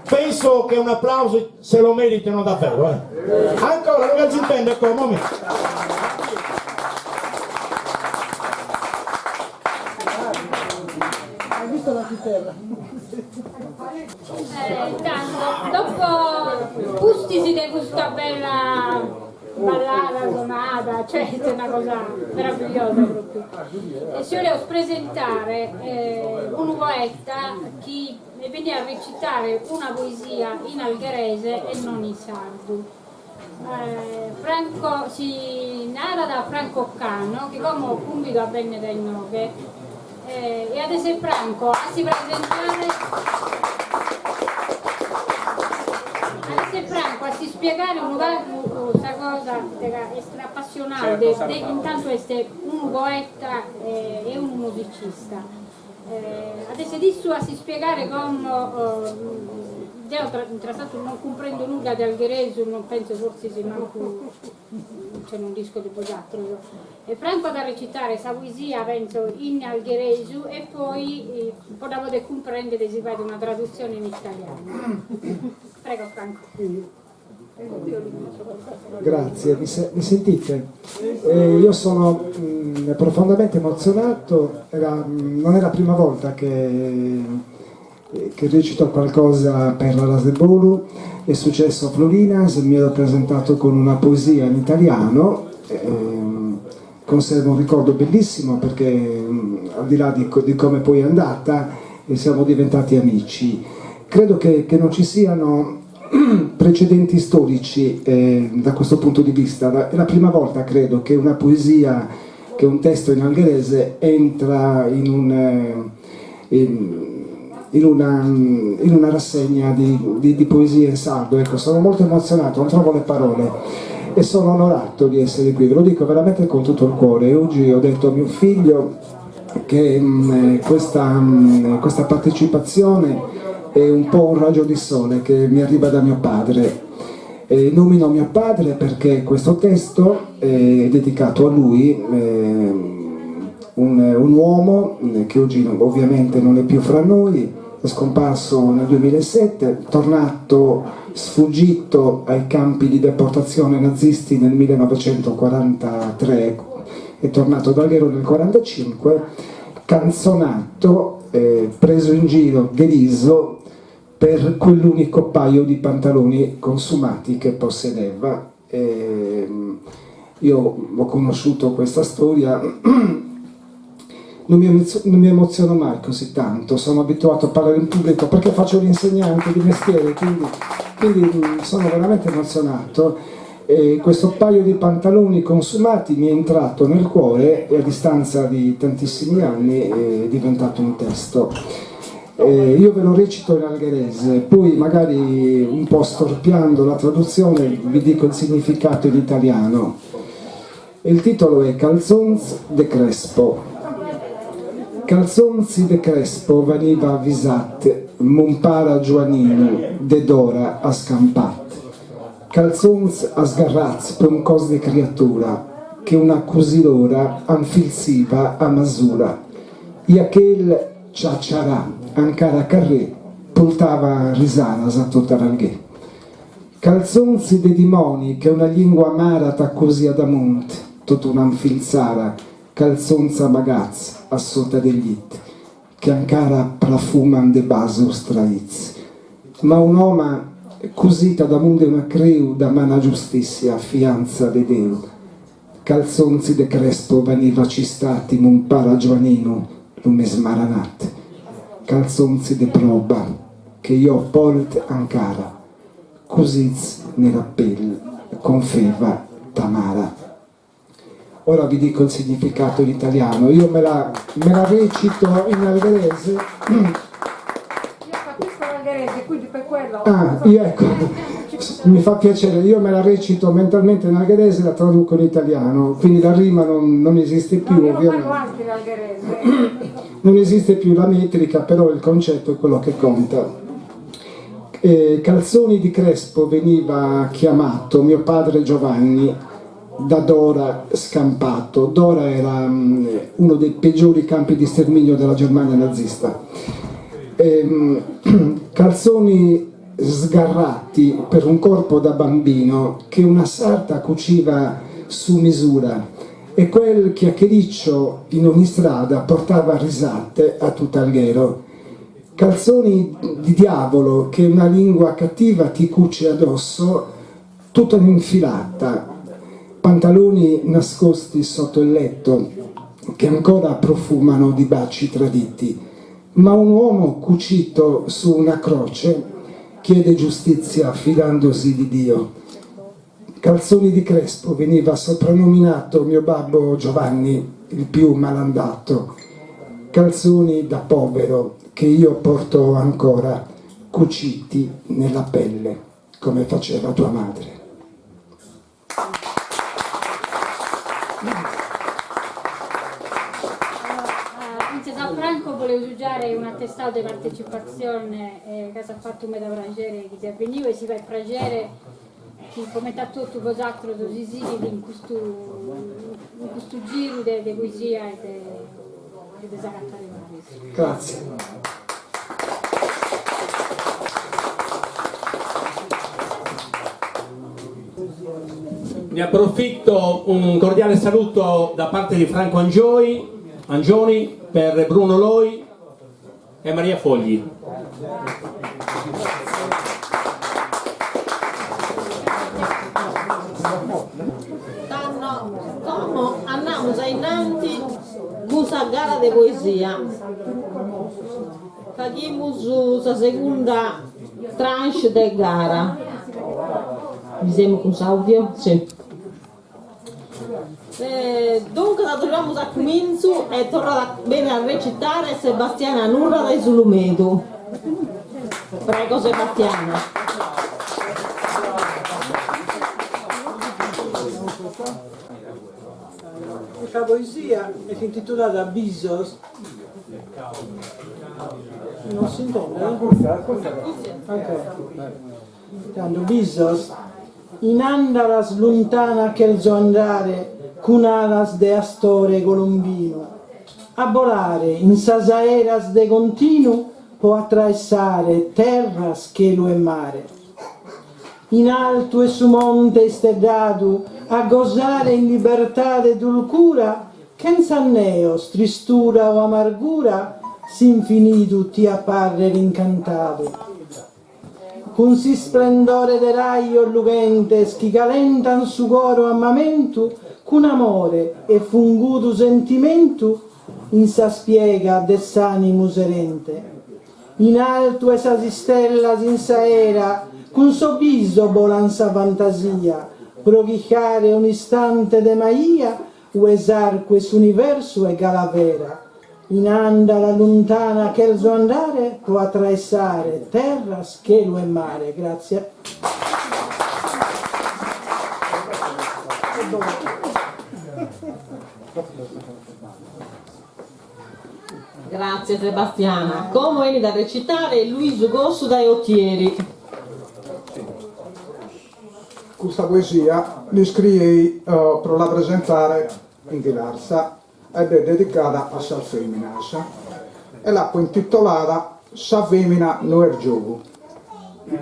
Penso che un applauso se lo meritano davvero, Ancora, non si intende, ecco, un momento. Hai visto la chitarra? Dopo gustisi di questa bella ballata, sonata, cioè è una cosa meravigliosa proprio. E si volevo presentare un poeta che veniva a recitare una poesia in algherese e non in sardo. Franco si narra da Franco Cano, che come convido a venne dai nove, e adesso Franco si presentare. Franco a si spiegare questa cosa è appassionante, intanto è un poeta e un musicista. Adesso disso a si spiegare come tra l'altro non comprendo nulla di algherese, non penso forse se manco c'è un disco di Bogiatro. E Franco da recitare questa poesia penso in algherese e poi potete comprendere si fa di una traduzione in italiano. Prego Franco. Grazie, mi sentite? Io sono profondamente emozionato, non è la prima volta che recito qualcosa per la Razebolu, è successo a Florinas, mi ero presentato con una poesia in italiano, conservo un ricordo bellissimo perché al di là di come poi è andata siamo diventati amici. Credo che non ci siano precedenti storici da questo punto di vista. È la prima volta, credo, che una poesia, che un testo in algherese entra in una rassegna di poesie in sardo. Ecco, sono molto emozionato, non trovo le parole e sono onorato di essere qui, ve lo dico veramente con tutto il cuore. Oggi ho detto a mio figlio che questa partecipazione è un po' un raggio di sole che mi arriva da mio padre. Nomino mio padre perché questo testo è dedicato a lui, un uomo che oggi ovviamente non è più fra noi, è scomparso nel 2007, tornato sfuggito ai campi di deportazione nazisti nel 1943, è tornato da Alghero nel 1945, canzonato, preso in giro, deriso per quell'unico paio di pantaloni consumati che possedeva. Io ho conosciuto questa storia, non mi emoziono mai così tanto, sono abituato a parlare in pubblico perché faccio l'insegnante di mestiere, quindi sono veramente emozionato. Questo paio di pantaloni consumati mi è entrato nel cuore e a distanza di tantissimi anni è diventato un testo. Io ve lo recito in algherese, poi magari un po' storpiando la traduzione vi dico il significato in italiano. Il titolo è Calzons de Crespo. Calzonzi de Crespo veniva avvisat, mon para Giovanino de Dora a scampat. Calzons a sgarraz per un cos de creatura, che una così l'ora anfilsiva a masura. E aquel ciacciarà, ancora carré, portava risanas a tutta ralghè. Calzonzi de dimoni, che una lingua amara ta così ad amont, tutta un'anfilzara, calzonza magaz a sotto degli it. che ancora profuman de basu straiz. Ma un'oma cosita da munde una creu da mana giustizia, fianza de Deu. Calzonzi de Crespo veniva cistati un para giovanino, lume smaranat. Calzonzi de proba, che io polt ancora, cosiz ne rappel, confeva Tamara. Ora vi dico il significato in italiano, io me la recito in algherese. Io capisco l'algherese, quindi per quello... Ecco, mi fa piacere, io me la recito mentalmente in algherese e la traduco in italiano, quindi la rima non esiste più, io ovviamente. parlo anche l'algherese. Non esiste più la metrica, però il concetto è quello che conta. Calzoni di Crespo veniva chiamato mio padre Giovanni da Dora scampato. Dora era uno dei peggiori campi di sterminio della Germania nazista. Calzoni sgarrati per un corpo da bambino che una sarta cuciva su misura e quel chiacchiericcio in ogni strada portava risate a tutt'alghero. Calzoni di diavolo che una lingua cattiva ti cuce addosso, tutta infilata, pantaloni nascosti sotto il letto che ancora profumano di baci traditi, ma un uomo cucito su una croce chiede giustizia fidandosi di Dio. Calzoni di Crespo veniva soprannominato mio babbo Giovanni, il più malandato. Calzoni da povero che io porto ancora, cuciti nella pelle, come faceva tua madre. In Cesar Franco volevo usare un attestato di partecipazione che ha fatto me da frangere che si è venuto e si va a frangere che come tutto cos'altro in questo giro di poesia e di Zagattare. Grazie. Ne approfitto, un cordiale saluto da parte di Franco Angioni per Bruno Loi e Maria Fogli. Come andiamo innanzi questa gara di poesia. Facciamo la seconda tranche di gara. Diciamo con audio? Sì. Dunque torniamo a comincio e torna bene a recitare Sebastiana Nurra dai Zulumedu. Prego Sebastiana. Questa poesia è intitolata Bisos. Non si intende? Tanto Bisos. In andaras lontana che il suo andare, con alas de astore colombino. A volare in sasaeras de continuo può attraversare terra, cielo e mare. In alto e su monte sterrato, a gozare in libertà de dulcura, che in sanneos, tristura o amargura, s'infinito ti apparre rincantato. Con si splendore de raio lucentes, chi calentan su coro ammamento, con amore e funguto sentimento, in sa spiega dess'animo serente. In alto e sa stellas in sa era, con so viso volan sa fantasia, prochiare un istante de maia, uesar questo universo e calavera. In andala lontana che il suo andare può attraversare terra, cielo e mare. Grazie. Grazie Sebastiana. Come vieni da recitare Luigi Gossu dai Ottieri. Questa poesia li scrivei per la presentare in diversa ed è dedicata a sa femmina e l'ha intitolata Sa femmina no er gioco. Non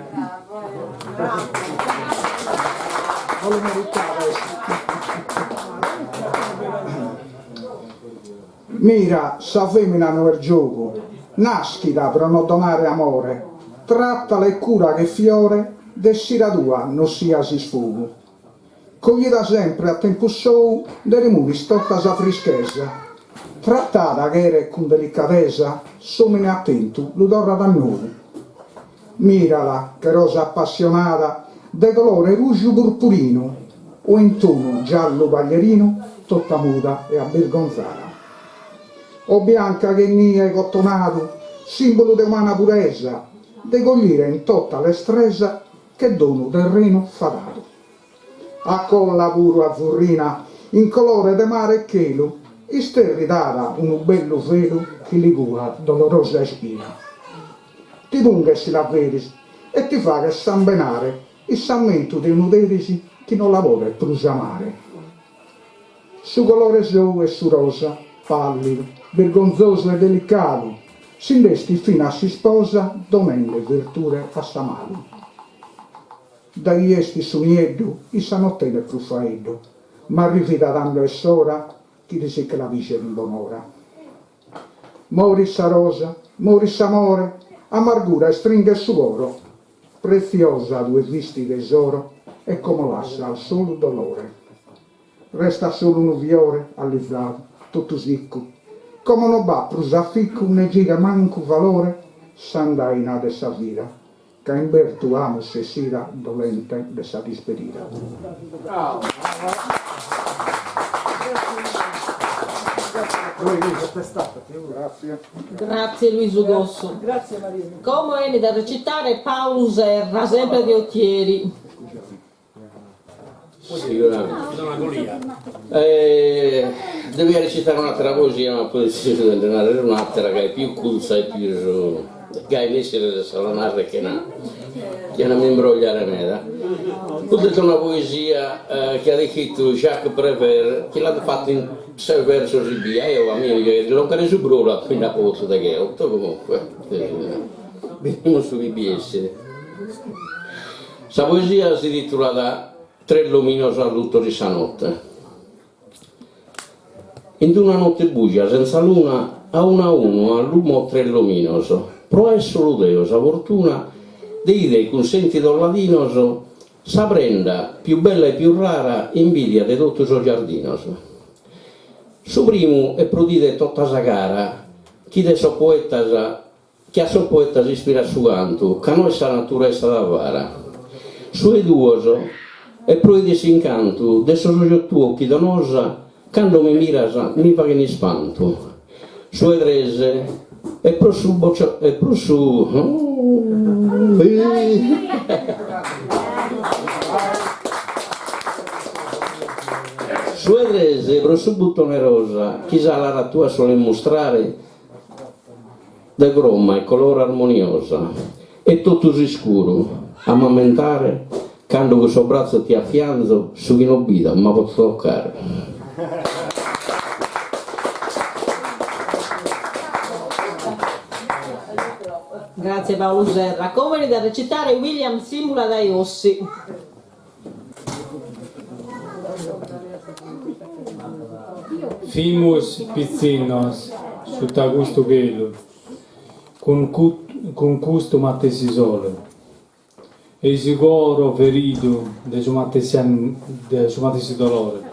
lo meritava. Mira, sa femmina nel gioco, naschida per non donare amore, trattala e cura che fiore, dessira tua non sia si sfugo. Coglida sempre a tempo suo, de remuri storta sa frischesa, trattata che era con delicatezza, somene attento, lo dorra da noi. Mirala, che rosa appassionata, de colore ruggio purpurino, o in tono giallo paglierino, tutta muta e avergonzata. O bianca che nia e cottonato, simbolo di umana purezza, de cogliere in tutta l'estresa che dono del reno fatato. A colla puro azzurrina, in colore de mare e chelo, isterritata un bello velo che li cura dolorosa spina. Ti punghi la vedi e ti fa che sambenare il sammento di un'uderisi che non la vuole prusamare. Su colore suo e su rosa, pallido, vergonzoso e delicato, si investi fino a si sposa, domende virture a samalo. Dagli esti su nieddu, i sanottene più faeddo, ma rifida dando e sora, chi dice che la vice in bonora. Moris a rosa, moris amore, amargura e stringe il suoro, preziosa due visti tesoro, e come lascia al solo dolore. Resta solo un uviore all'izzato, tutto sicco, come non va prusafficco ne gira manco valore, s'andaina de sa vita, che in virtù amo se sira dolente de sa disperita. Grazie. Grazie Luiso Gosso. Grazie Maria. Come viene da recitare Paolo Serra, sempre di Ottieri. Sicuramente. Devi recitare un'altra poesia, ma poi si deve narrare un'altra che è più culsa e più che hai messo da salonare che non mi imbrogliare meda. Ho detto una poesia che ha detto Jacques Prévert, che l'ha fatto in 6 versi di io a me che l'ho preso brula quindi a posto da che comunque veniamo su BBS. Questa poesia si intitola Tre luminoso a lutto di stanotte. In una notte buia senza luna a uno all'umo tre luminoso pro esso ludeusa fortuna dei dei consenti dolladinoso sa prenda più bella e più rara invidia di tutto suo giardinoso. Su primo è prodide tutta sa cara chi de so poeta che a so poeta si ispira a su canto che noi sa natura è stata vara. Su eduoso e poi di incanto, adesso sono tu occhi donosa, quando mi miras mi fa che ne spanto. Su edrese, e pro su boccio, e pro su... Su edrese, pro su buttone rosa, chissà la tua sole mostrare, de gromma e colore armoniosa, e tutto si scuro, a mammentare, quando questo braccio ti affianzo su chi non vita, ma posso toccare. Grazie Paolo Serra. Come viene da recitare William Simula dai Ossi. Fimus pizzinos, sutta gusto bello, con gusto mattesi sole. E sicuro verido de su mattesi dolore.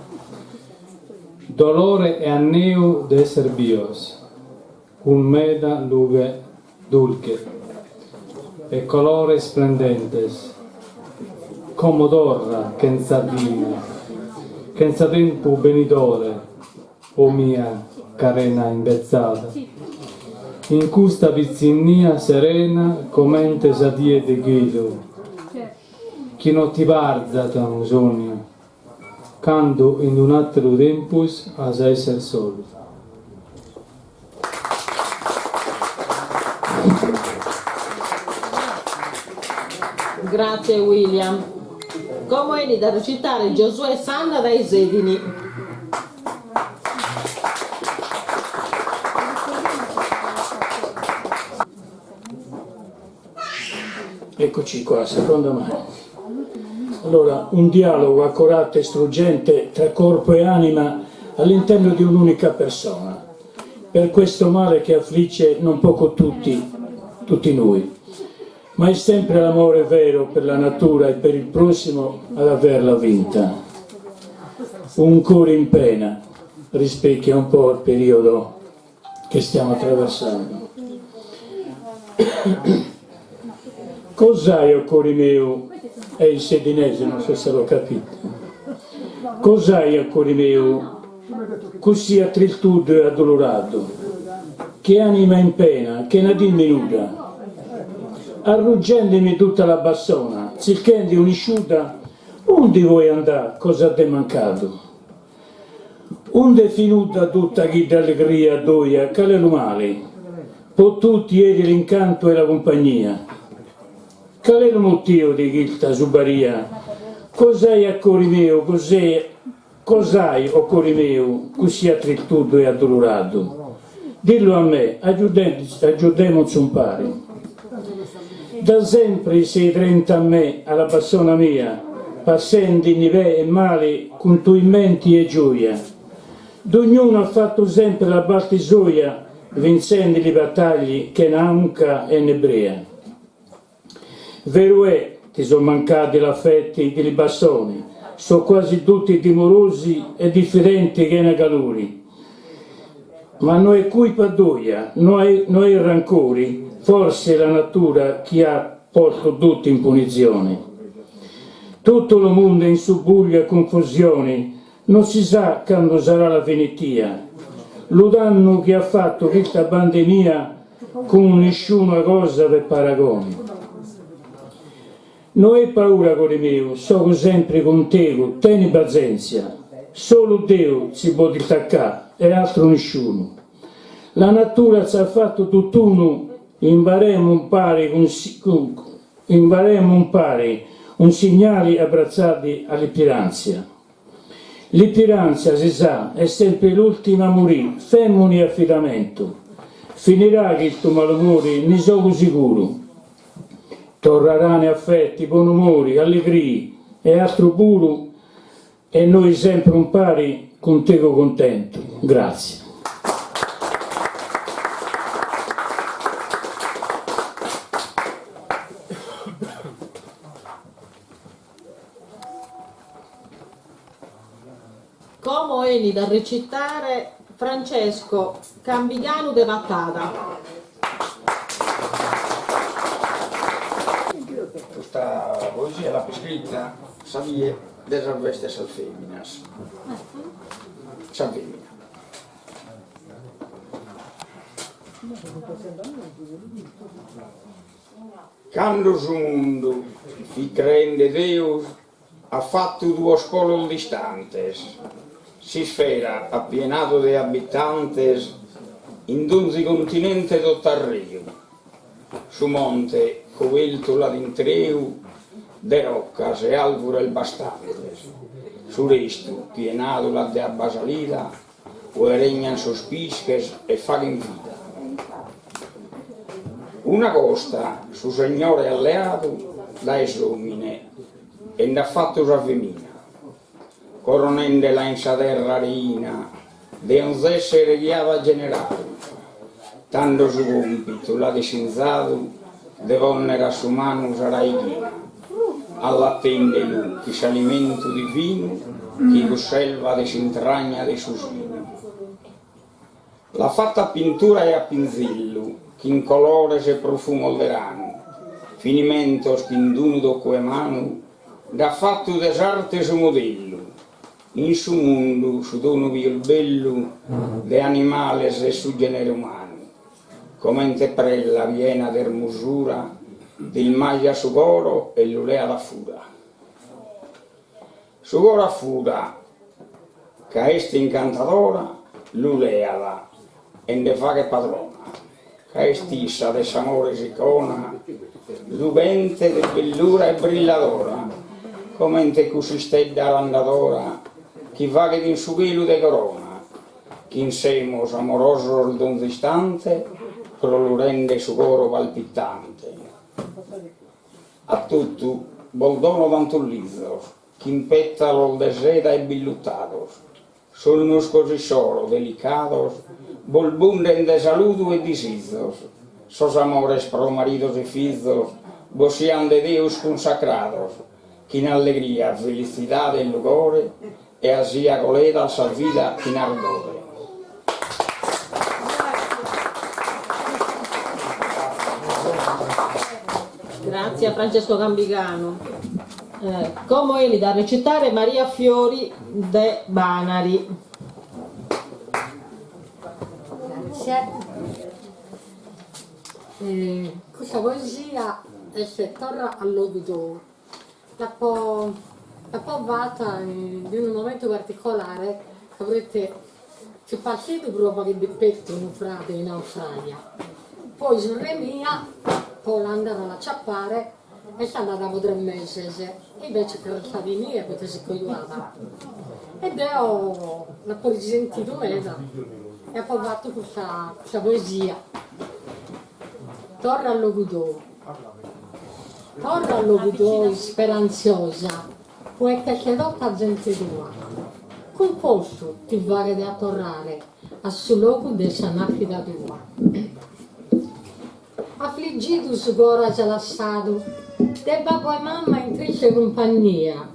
Dolore e anneo de esser bios, con meda luce dulce, e colore splendentes, come dorra che senza tempo benidore, o mia carena imbezzata. In questa pizzinnia serena, commente sadie de guido, chi non ti parza da un sogno, quando in un altro tempo a essere solo. Grazie William. Come viene da recitare Giosuè Sanna dai Sedini. Eccoci qua, secondo me. Allora, un dialogo accurato e struggente tra corpo e anima all'interno di un'unica persona. per questo male che affligge non poco tutti noi, ma è sempre l'amore vero per la natura e per il prossimo ad averla vinta. Un cuore in pena rispecchia un po' il periodo che stiamo attraversando. Cos'hai, o cuore mio? È il sedinese, non so se lo capite. Cos'hai, o cuore mio? Così attriltudo e addolorato, che anima in pena, che ne diminuda, arruggendimi tutta la bassona, zilchendi unisciuta, onde vuoi andare, cosa t'è mancato? Onde è finita tutta chi d'allegria doia, cale lo male, po' tutti ieri l'incanto e la compagnia, cale lo motivo di chilta subaria, cos'hai a cuore mio, cos'hai, o cuore mio, così attriltudo e addolorato? Dillo a me, aiutiamoci un pari. Da sempre sei trenta a me, alla persona mia, passenti nive e male, con tui menti e gioia. D'ognuno ha fatto sempre la parte gioia, vincendo le battaglie che n'anca e nebrea. Vero è, ti sono mancati l'affetti dei bastoni, sono quasi tutti timorosi e diffidenti che ne calori. Ma noi cui padoia, noi rancori, forse la natura che ha posto tutti in punizione. Tutto il mondo è in subbuglio e confusione, non si sa quando sarà la finitia. Lo danno che ha fatto questa pandemia con nessuna cosa per paragone. Non hai paura, cuore mio, sono sempre con te, tieni pazienza. Solo Dio si può distaccare e altro nessuno. La natura ci ha fatto tutt'uno, imparemo un pari, un segnale abbracciati all'ippiranzia. L'ippiranzia, si sa, è sempre l'ultima a morire, femmini affidamento. Finirà che il tuo malumore, ne sono sicuro. Torneranno affetti, buon umori, allegria e altro puro, e noi sempre un pari con te contento. Grazie. Come eni da recitare Francesco Cambigliano de Vattata. Questa poesia l'ha scritta Savie della Veste Salfeminas. Salfemina. Quando su mundo fi crende Deus ha fatto due polos distantes, si sfera appienato de habitantes in 11 continente d'ottarrio, su monte covelto la d'intreu de roccas e albures bastantes, su resto pienato la de abbasalida o regnan sospisques e faguen vida. Una costa su signore alleato da esomine e ne ha fatto s'avvemina, coronende la in sa terra reina, de un essere chiava generale, tanto su compito la desinzato, de vonnera su mano sarà china, all'attende lui, che s'alimento divino, che conserva desintragna de susino. La fatta pittura è a pinzello, che in colore se profumo verano, finimentos che in duno d'ocque mano, da fatto desarte su modello, in su mondo, su dono il bello, de animales e su genere umano, commente prella piena d'ermosura, del maglia su coro e l'ulea la fura. Su coro a fura, che este incantadora, l'uleala, e ne fa che padrona, che è stissa de s'amore sicona, lubente de bellura e brilladora, commente così stedda arandadora, chi va che in su velo de corona, chi in semos amoroso il don distante, prolurende su coro palpitante. A tutto, boldono tanto lisos, chi in petta l'ol de seda e billuttados, somos così solo, delicados, volbunden de saludo e disidos, sos amores pro maridos e filhos, vos sean de Deus consagrados, que na alegria, felicidade e lugore, e así agoleda a vida in ardore. Grazie a Francesco Gambigano. Como Eli da recitare Maria Fiori de Banari. Grazie. Questa poesia è torna all'Ovido. La povata in un momento particolare che avrete più partito proprio che di petto in un frate in Australia. Poi su Remia, poi l'andano a acciappare e sta andando 3 mesi. E invece per la mia potete si cogliava. Ed ho la poi sentito veda e ho fatto questa poesia. Torna all'Ovido. Torna all'Ovido speranzosa, poiché c'è tanta gente tua. Con posto ti vale a tornare a sul luogo della nascita tua. Affliggito su gora già lasciato, de babbo e mamma in triste compagnia,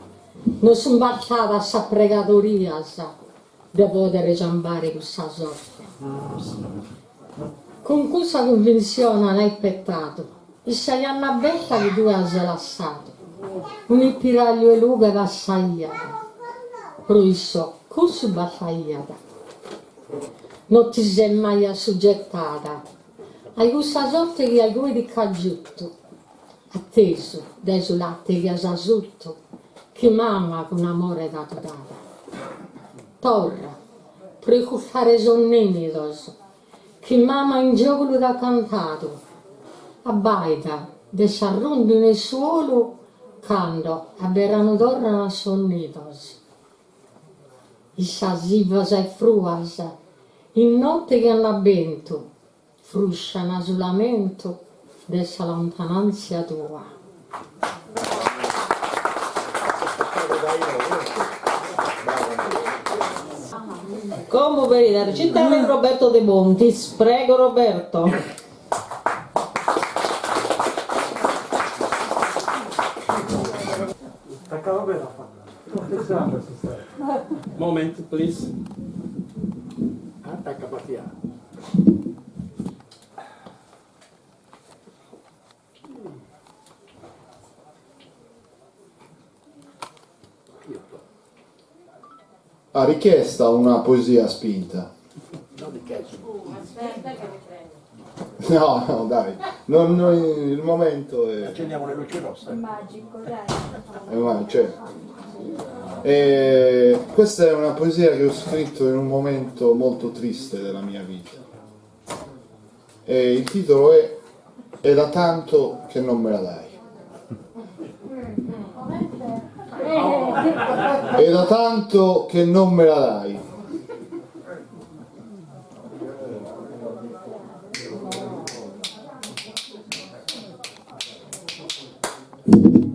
non sono baciata a sa pregatoria di poter ciambare questa sorte. Con questa convinzione l'hai pettato, e sei una bella che tu hai lasciato, un piraglio e luga vassagliata, però io così vassagliata, non ti sei mai assoggettata, hai questa sorte che hai come di caggiutto, atteso dai suoi latte che hai asciutto, che mamma con amore dato data. Torra, preoccupare sonneni doso, che mamma in gioco l'ha cantato, abbaida, de s'arrondi nel suolo, quando abberano tornano sonnitos. I sasivas e fruas, in notte che hanno vento, frusciano sul lamento dessa lontananza tua. Come vedi da recitare Roberto De Montis. Prego Roberto. Moment, please. Attacca partita. Ha richiesta una poesia spinta. Non di che. Aspetta che mi prendo. No, dai, il momento è... Accendiamo le luci rosse. Magico, dai. Questa è una poesia che ho scritto in un momento molto triste della mia vita. E il titolo è da tanto che non me la dai. È da tanto che non me la dai.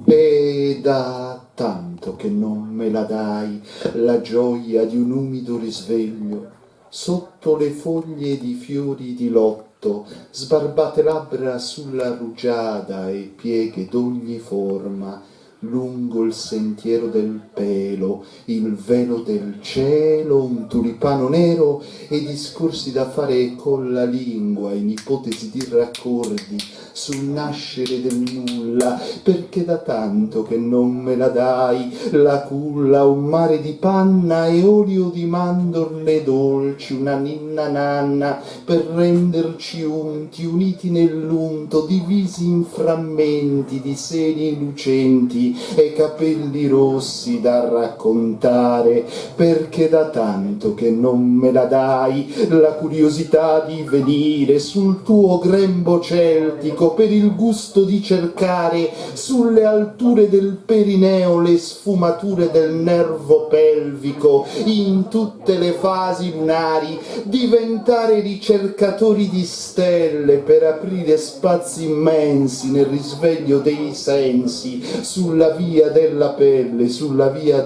È da tanto che non me la dai la gioia di un umido risveglio, sotto le foglie di fiori di lotto, sbarbate labbra sulla rugiada e pieghe d'ogni forma, lungo il sentiero del pelo, il velo del cielo, un tulipano nero e discorsi da fare con la lingua in ipotesi di raccordi sul nascere del nulla, perché da tanto che non me la dai la culla, un mare di panna e olio di mandorle dolci, una ninna nanna per renderci unti, uniti nell'unto, divisi in frammenti di seni lucenti e capelli rossi da raccontare, perché da tanto che non me la dai la curiosità di venire sul tuo grembo celtico per il gusto di cercare sulle alture del perineo le sfumature del nervo pelvico in tutte le fasi lunari, diventare ricercatori di stelle per aprire spazi immensi nel risveglio dei sensi sulla via della pelle, sulla via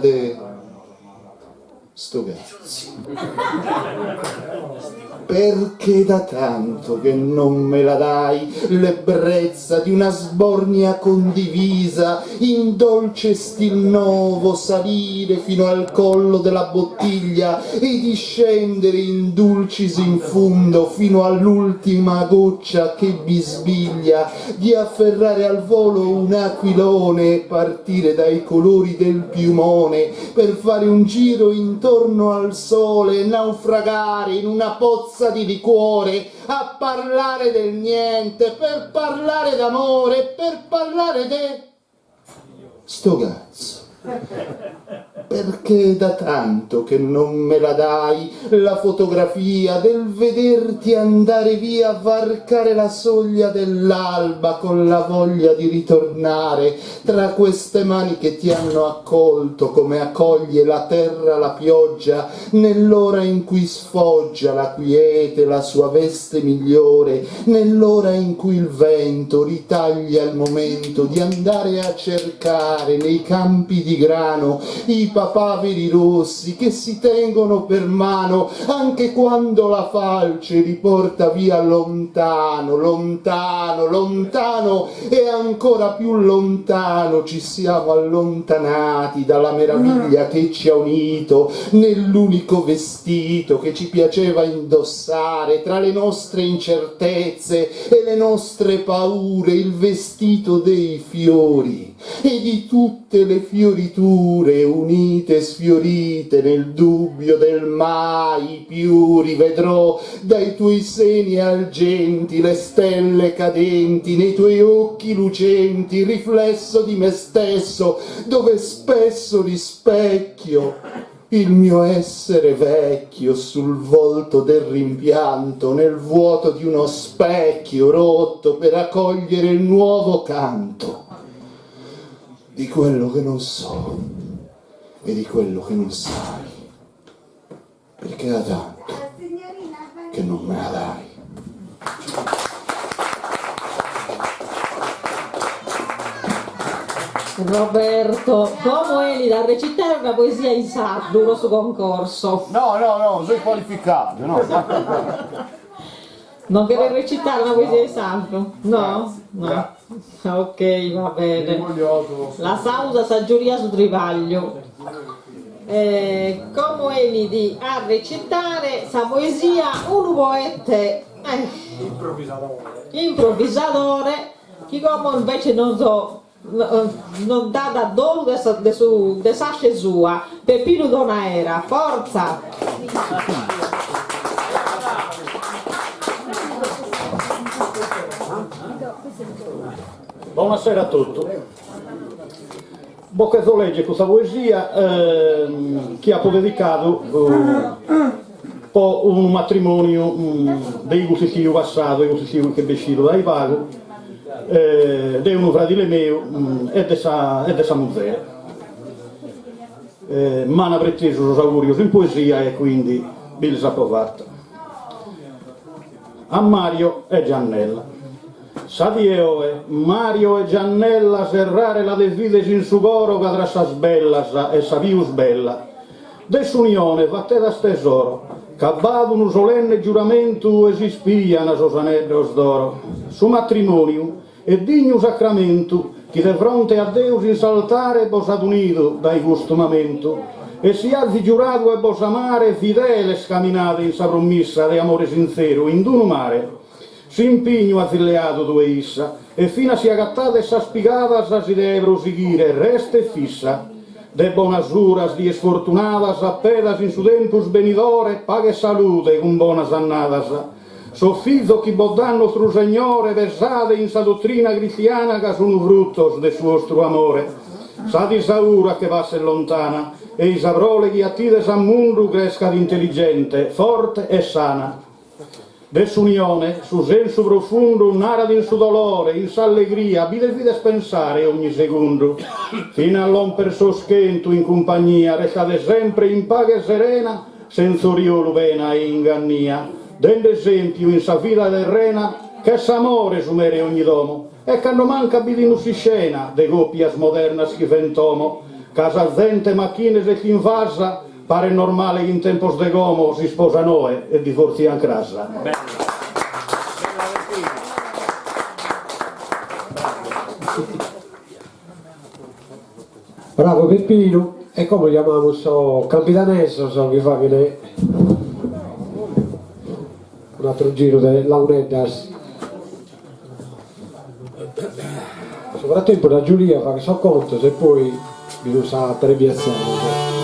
sto cazzo. Perché da tanto che non me la dai l'ebbrezza di una sbornia condivisa, in dolce stil novo salire fino al collo della bottiglia e di scendere in dulcis in fundo fino all'ultima goccia che bisbiglia, di afferrare al volo un aquilone e partire dai colori del piumone per fare un giro intorno al sole e naufragare in una pozza di liquore a parlare del niente, per parlare d'amore, per parlare sto cazzo. Perché da tanto che non me la dai la fotografia del vederti andare via a varcare la soglia dell'alba con la voglia di ritornare tra queste mani che ti hanno accolto come accoglie la terra la pioggia nell'ora in cui sfoggia la quiete la sua veste migliore, nell'ora in cui il vento ritaglia il momento di andare a cercare nei campi di grano i papaveri rossi che si tengono per mano anche quando la falce li porta via lontano, lontano, lontano e ancora più lontano ci siamo allontanati dalla meraviglia che ci ha unito nell'unico vestito che ci piaceva indossare tra le nostre incertezze e le nostre paure, il vestito dei fiori e di tutte le fioriture unite e sfiorite nel dubbio del mai più rivedrò dai tuoi seni argenti le stelle cadenti nei tuoi occhi lucenti riflesso di me stesso dove spesso rispecchio il mio essere vecchio sul volto del rimpianto nel vuoto di uno specchio rotto per accogliere il nuovo canto di quello che non so e di quello che non sai, perché da tanto che non me la dai. Roberto, come eri da recitare una poesia in sardo, uno su concorso? No, sono qualificato, no. Non deve recitare una poesia in sardo? No? No. Ok, va bene. La sausa sa giuria su trivaglio. Come eri a recitare sa poesia un poeta improvvisadore che come invece non so non dà da dove de sasce sua Peppino Donaera, forza! Buonasera a tutti. Boccheto legge questa poesia che ha dedicato un matrimonio dei gusitivi passato, dei gusitivi che decido dai pago, di uno fratello mio e di sa musea. Ma hanno preteso i auguri in poesia e quindi vi li approvato. A Mario e Giannella. Sadieoe, Mario e Giannella serrare la desvides in su coro cadrà sa sbella e sa più bella. Desunione fatte da stesoro, cabbato un solenne giuramento e si spia una sosanellos d'oro. Su matrimonio e digno sacramento chi de fronte a Deus in saltare posat unido dai costumamento e si alzi giurato e pos amare fidele scaminate in sa promessa de amore sincero in d'un mare. Si impigno azileato due issa e fino a si agattata e sa spiegata sa si deve proseguire resta e fissa de bonas uras di sfortunadas appedas in su tempus benidore paga e salute con bonas annadas soffizo chi boddan nostro Signore versate in sa dottrina cristiana che sono fruttos de suo amore sa di saura che va se lontana e i saprole chi attide sa mundu cresca di intelligente forte e sana. Desunione, su senso profondo, narra in su dolore, in sa allegria, vides pensare ogni secondo, fino all'on per soschento in compagnia, restate sempre in pace e serena, senza oriolo pena e ingannia, dando esempio in sa vita terrena, che s'amore sumere ogni domo, e che non manca bilinus scena, de coppias modernas chi fentomo, casa zente macchine se chi invasa, pare normale che in tempos de gomo si sposa Noè e divorzia anche Rasa. Bravo Peppino, e come chiamiamo so capitanesso, so che fa che un altro giro di Launeddas. Soprattutto da Giulia fa che so conto se poi mi usa 3 piazzate.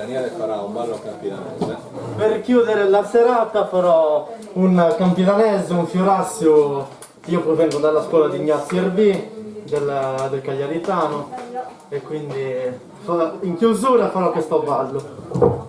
Daniele farà un ballo campidanese. Per chiudere la serata farò un campidanese, un fiorassio. Io provengo dalla scuola di Ignazio Erbì, del Cagliaritano, e quindi in chiusura farò questo ballo.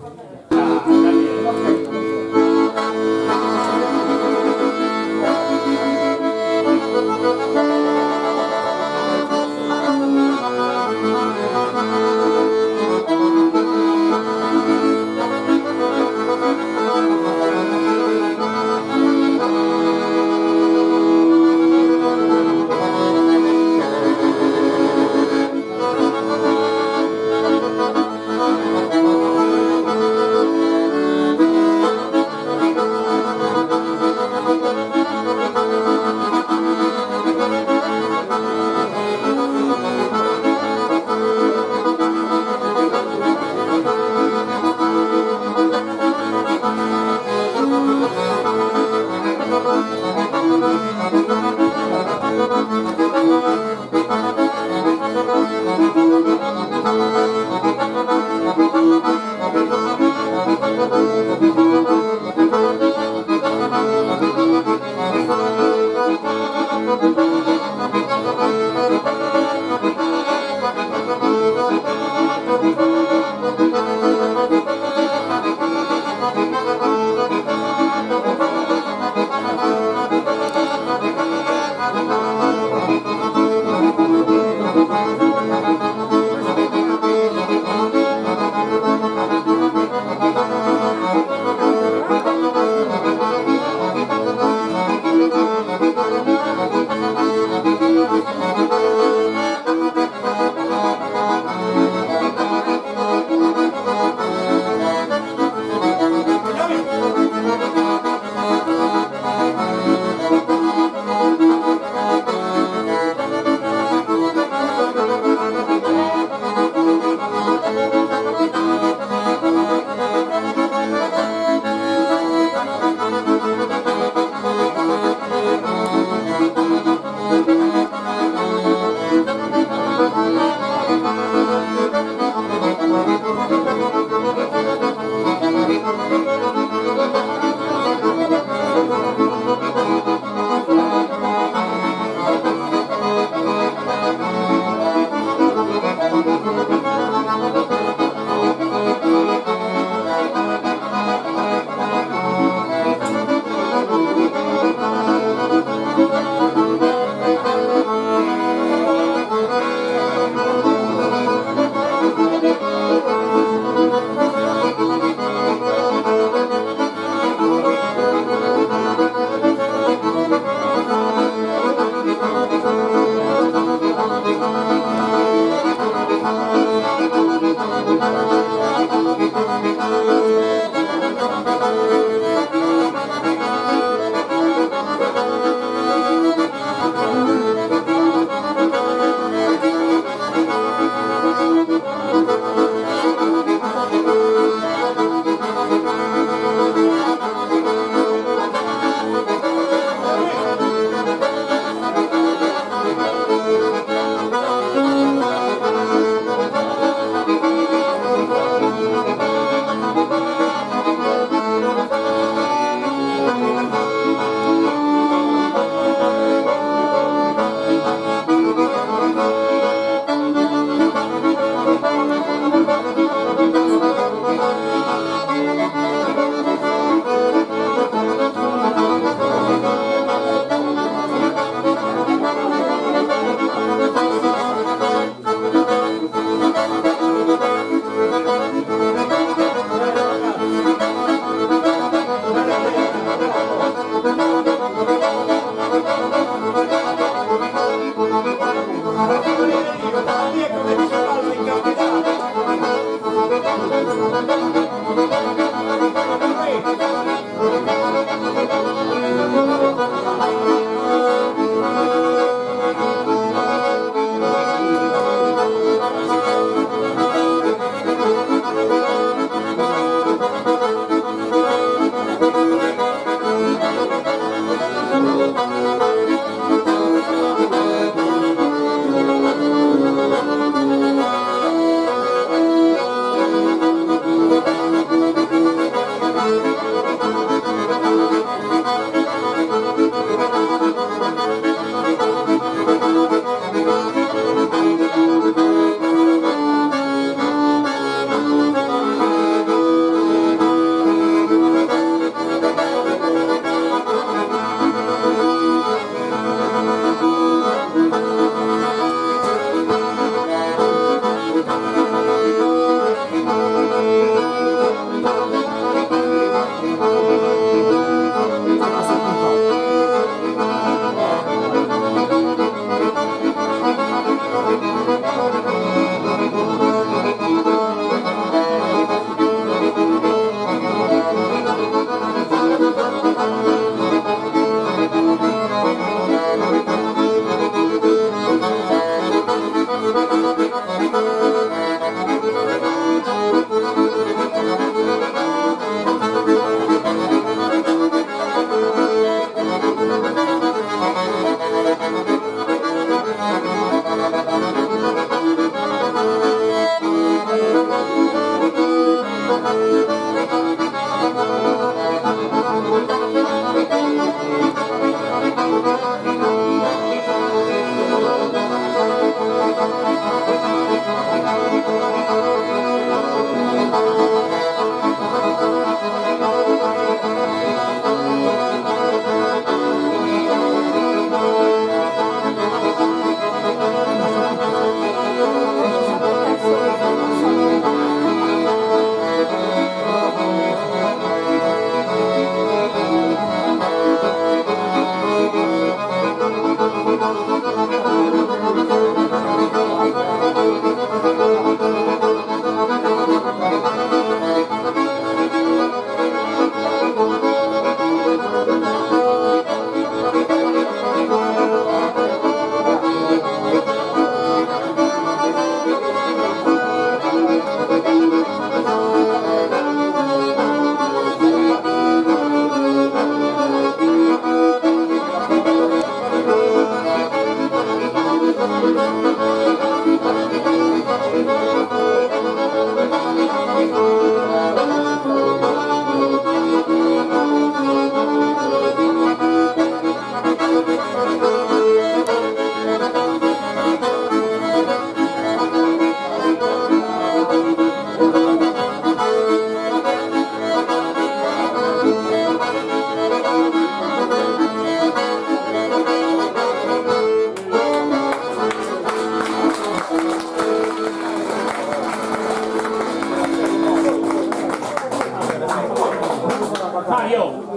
bravi, oh!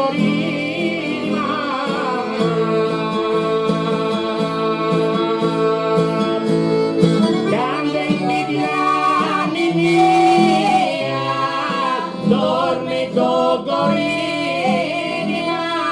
cuorino, mamma. Canta invidiani mia, dorme cogorini, mamma.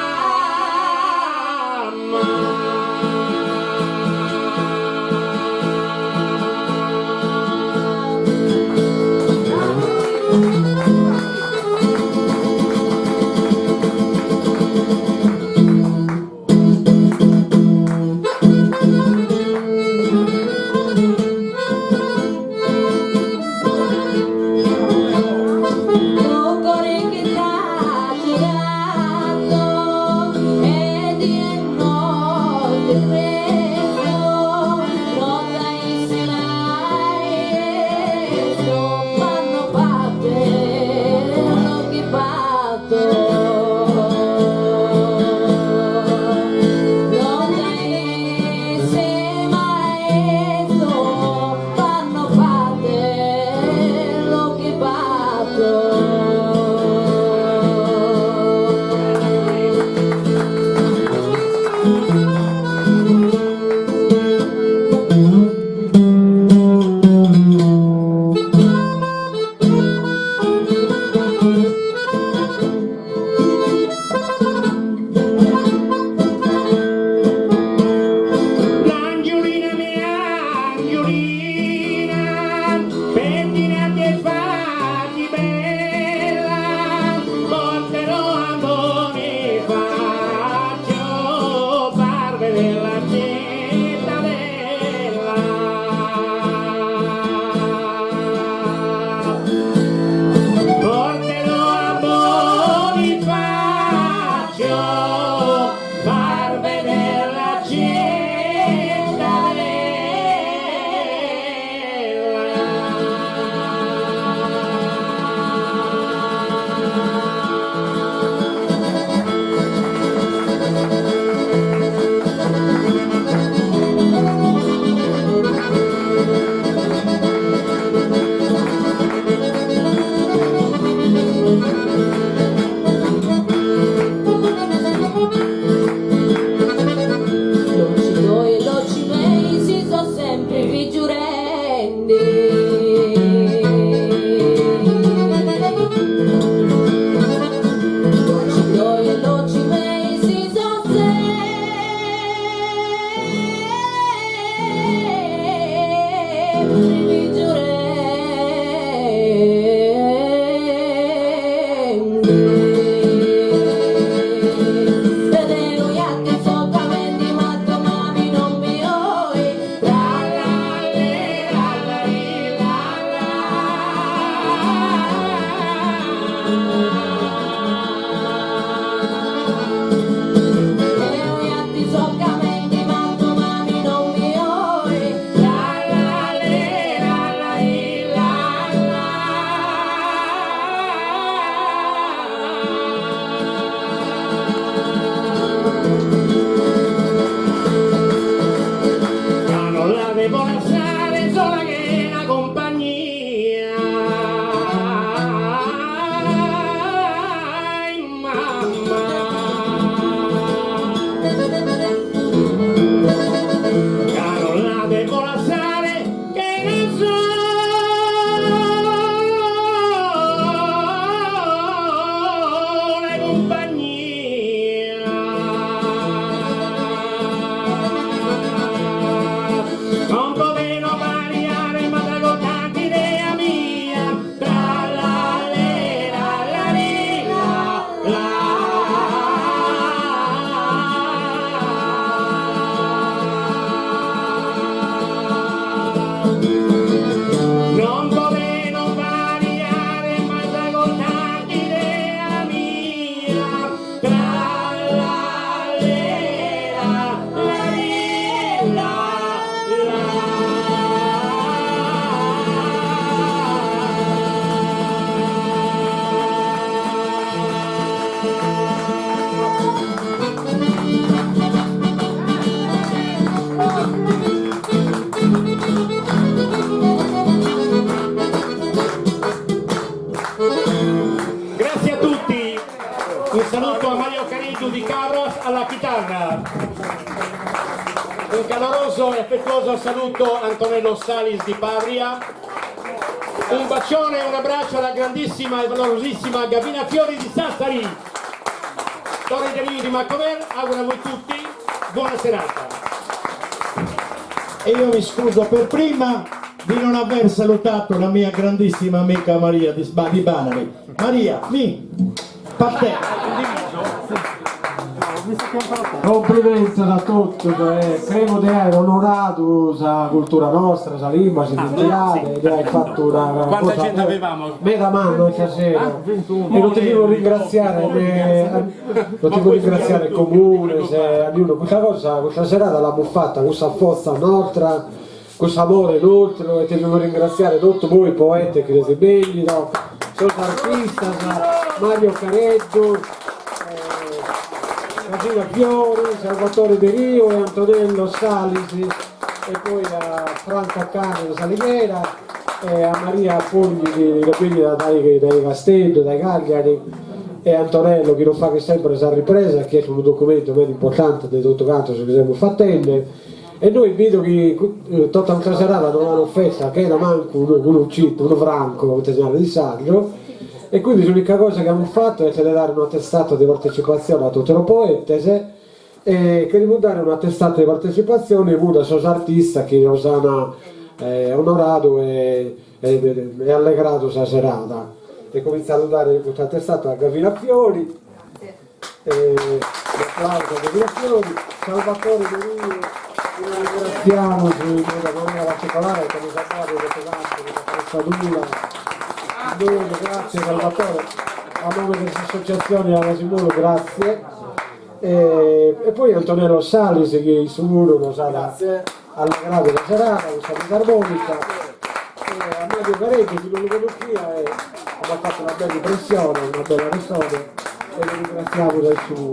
Un saluto a Mario Caneggio di Carras alla chitarra. Un caloroso e affettuoso saluto a Antonello Salis di Pavia. Un bacione e un abbraccio alla grandissima e valorosissima Gavina Fiori di Sassari. Torre Giannini di Macover auguro a voi tutti buona serata. E io mi scuso per prima di non aver salutato la mia grandissima amica Maria di Banari. Maria, per te. Complimenti a tutti, credo di essere onorato la cultura nostra, la lingua, si identificate, di aver fatto una Quanta cosa gente avevamo? meta mano stasera. E non ti devo ringraziare, il comune, se ognuno questa serata l'abbiamo fatta, questa forza nostra, questo amore nostro, e ti devo ringraziare tutti voi poeti che siete belli, no? Sono artista, Mario Caneggio, Gavina Fiori, Salvatore De Rio e Antonello Salisi, e poi a Franca Cane di Saligera e a Maria Fogli dai Castello, dai Cagliari, e Antonello che non fa che sempre questa ripresa, che è un documento molto importante di tutto quanto ci siamo fattendo. E noi vedo che tutta la serata non hanno festa, che era manco uno citto, uno franco, un segnale di saggio. E quindi l'unica cosa che abbiamo fatto è dare un attestato di partecipazione a tutti i poeti, e che devo dare un attestato di partecipazione a una sosa artista che nos hanno onorato e allegrato questa serata. E cominciato a dare questo attestato a Gavina Fiori, l'applauso a Gavina Fiori, Salvatore De Rio, ringraziamo in maniera particolare per il lavoro che fate, per la procedura. Grazie Salvatore, a nome dell'associazione alla Simone, grazie. E poi Antonello Salis che il suo non sa allegrato la serata, questa fisarmonica, a Mario Caretti che non lo conoscia e ha fatto una bella impressione, una bella persona, e lo ringraziamo del suo.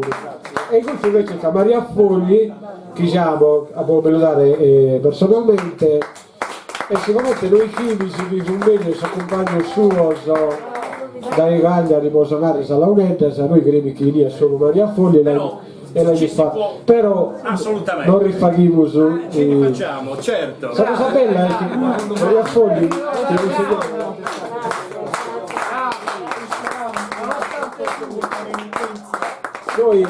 E in questo invece c'è Maria Fogli che abbiamo salutare personalmente. E sicuramente noi chimici di Fumbelli, il compagno suo, dai Cagliari, Mosonare, Salaunetta, noi crediamo che lì è solo Maria Fogli e lei fa. Però assolutamente non rifaghiamo su. Ci rifacciamo, certo. La cosa bella è che Maria Fogli ti insegna. Noi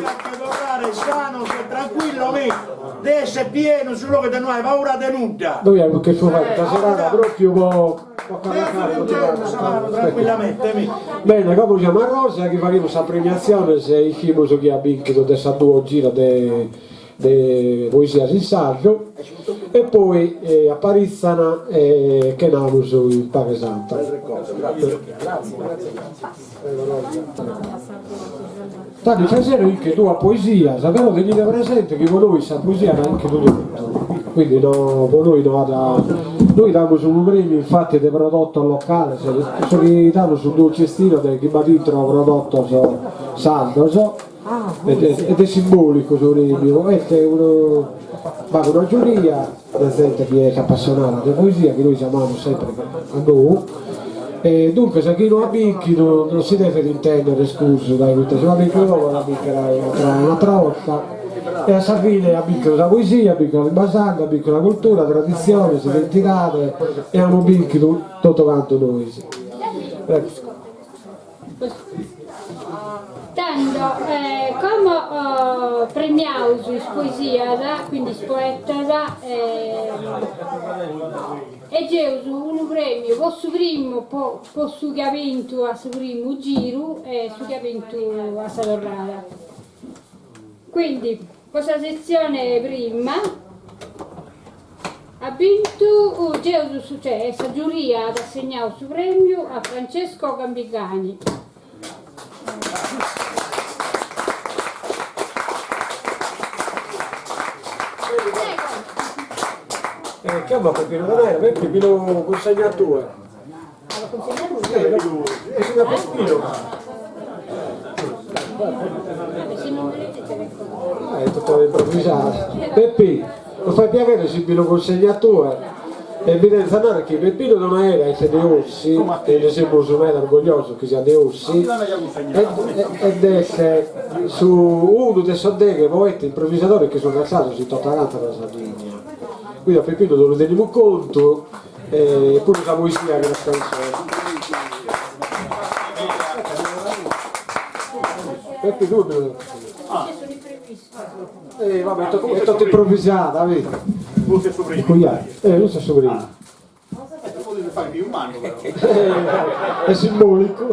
sano, tranquillo, adesso è pieno, solo che non hai paura di nulla. Noi abbiamo che fare questa serata proprio può tranquillamente. Bene, come siamo a Rosa che faremo questa premiazione se il film che ha vinto questa due gira di poesia in saggio, e poi a Parizzana che andiamo su il Pane Santa. Tanto stasera anche tua poesia, sappiamo che tenete presente che con noi questa poesia è anche tutto, quindi no, con noi noi diamo su un premio infatti di prodotto locale, sono che danno su due cestino che va dentro prodotto saldo, ed è simbolico su premio, e c'è una giuria, presente che è appassionata di poesia, che noi chiamiamo sempre a noi. E dunque se chi non ha bicchi non si deve intendere scuso dai tutti, se va bicchi dopo la bicchera un'altra volta, e a Savile ha bicchi la poesia, ha bicchi la basanda, ha bicchi la cultura, la tradizione, si identificate e hanno bicchi tutto quanto noi. Tanto, come premiamo su poesia, quindi poeta, e c'è un premio, posso primo, posso che ha vinto a suo primo giro e su che ha vinto a Salorrada. Quindi, questa sezione prima ha vinto Geusu Successo, giuria ad assegnare il suo premio a Francesco Gambigani. Chiama Peppino Danera, Peppino consegnatore. È tutto improvvisato. Peppi, lo fai piacere se me lo consegnatore? È evidente che Peppino non era essere dei Ossi, e ne siamo orgogliosi che sia dei Ossi, ed essere su uno dei soldati poeti improvvisatori che sono stati su tutta la Sardegna. Quindi a Peppino non lo teniamo conto, e pure la poesia che la canzone. Peppino me lo vabbè, è tutto improvvisata, vedi? Lo stesso prima. Lo stesso prima. Potete fare più umano però. È simbolico.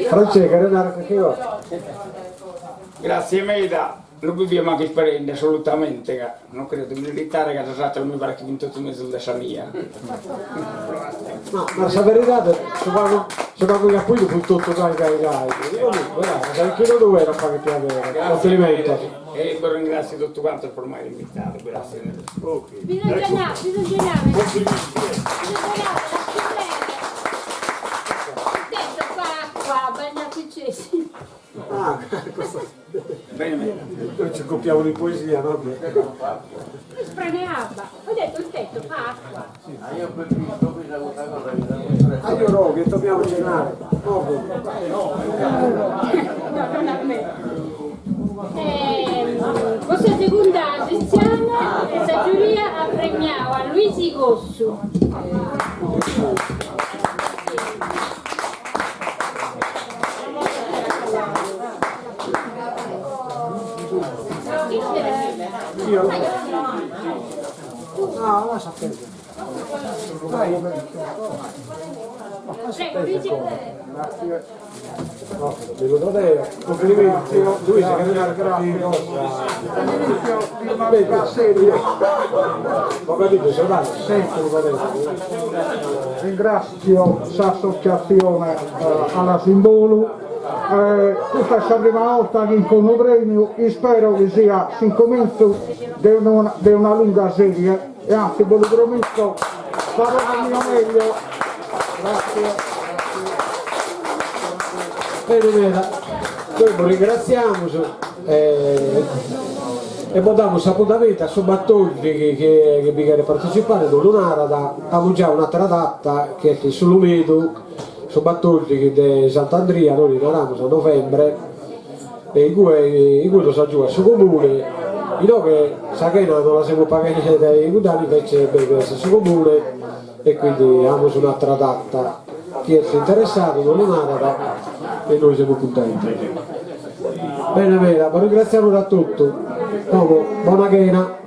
Francesca, Renato, che cosa? Grazie Meda, non dobbiamo anche sperare assolutamente, non credo di militare che la non mi pare che vinto tutto mezzo da Salia. No, ma la verità è che pago gli appoggi con tutto gai. Perché non dove era a fare piacere, complimenti. E vi ringrazio tutto quanto per mai invitato, grazie. Bisogna andare. Detto qua, bagnaticesi. Bene. Noi ci occupiamo di poesia, no? Spraneava. Ho detto il tetto fa acqua. Io no, che dobbiamo cenare. Questa seconda edizione questa giuria ha premiato a Luigi Gossu. No, lascia perdere. No, devo dare complimenti, lui si chiama grafico. Ho capito, se va, sempre Ringrazio l'associazione alla Simbolu. Questa è la prima volta che incontro premio e spero che sia il comienzo di una lunga serie e anzi ve lo prometto farò il mio meglio. Grazie. Bene, noi vi ringraziamo e vi diamo appuntamento a Sobattogli che vi vuole partecipare da un'ara, abbiamo già un'altra data che è sull'Umedo, Sobattogli di Sant'Andrea, noi andiamo a novembre e in cui lo sa giù a suo comune, noi che sa che non la siamo pagati dai cudani invece deve essere suo comune e quindi abbiamo un'altra data. Chi è interessato non un'ara e noi siamo contenti. Bene, vi ringraziamo da tutto. Buona chena.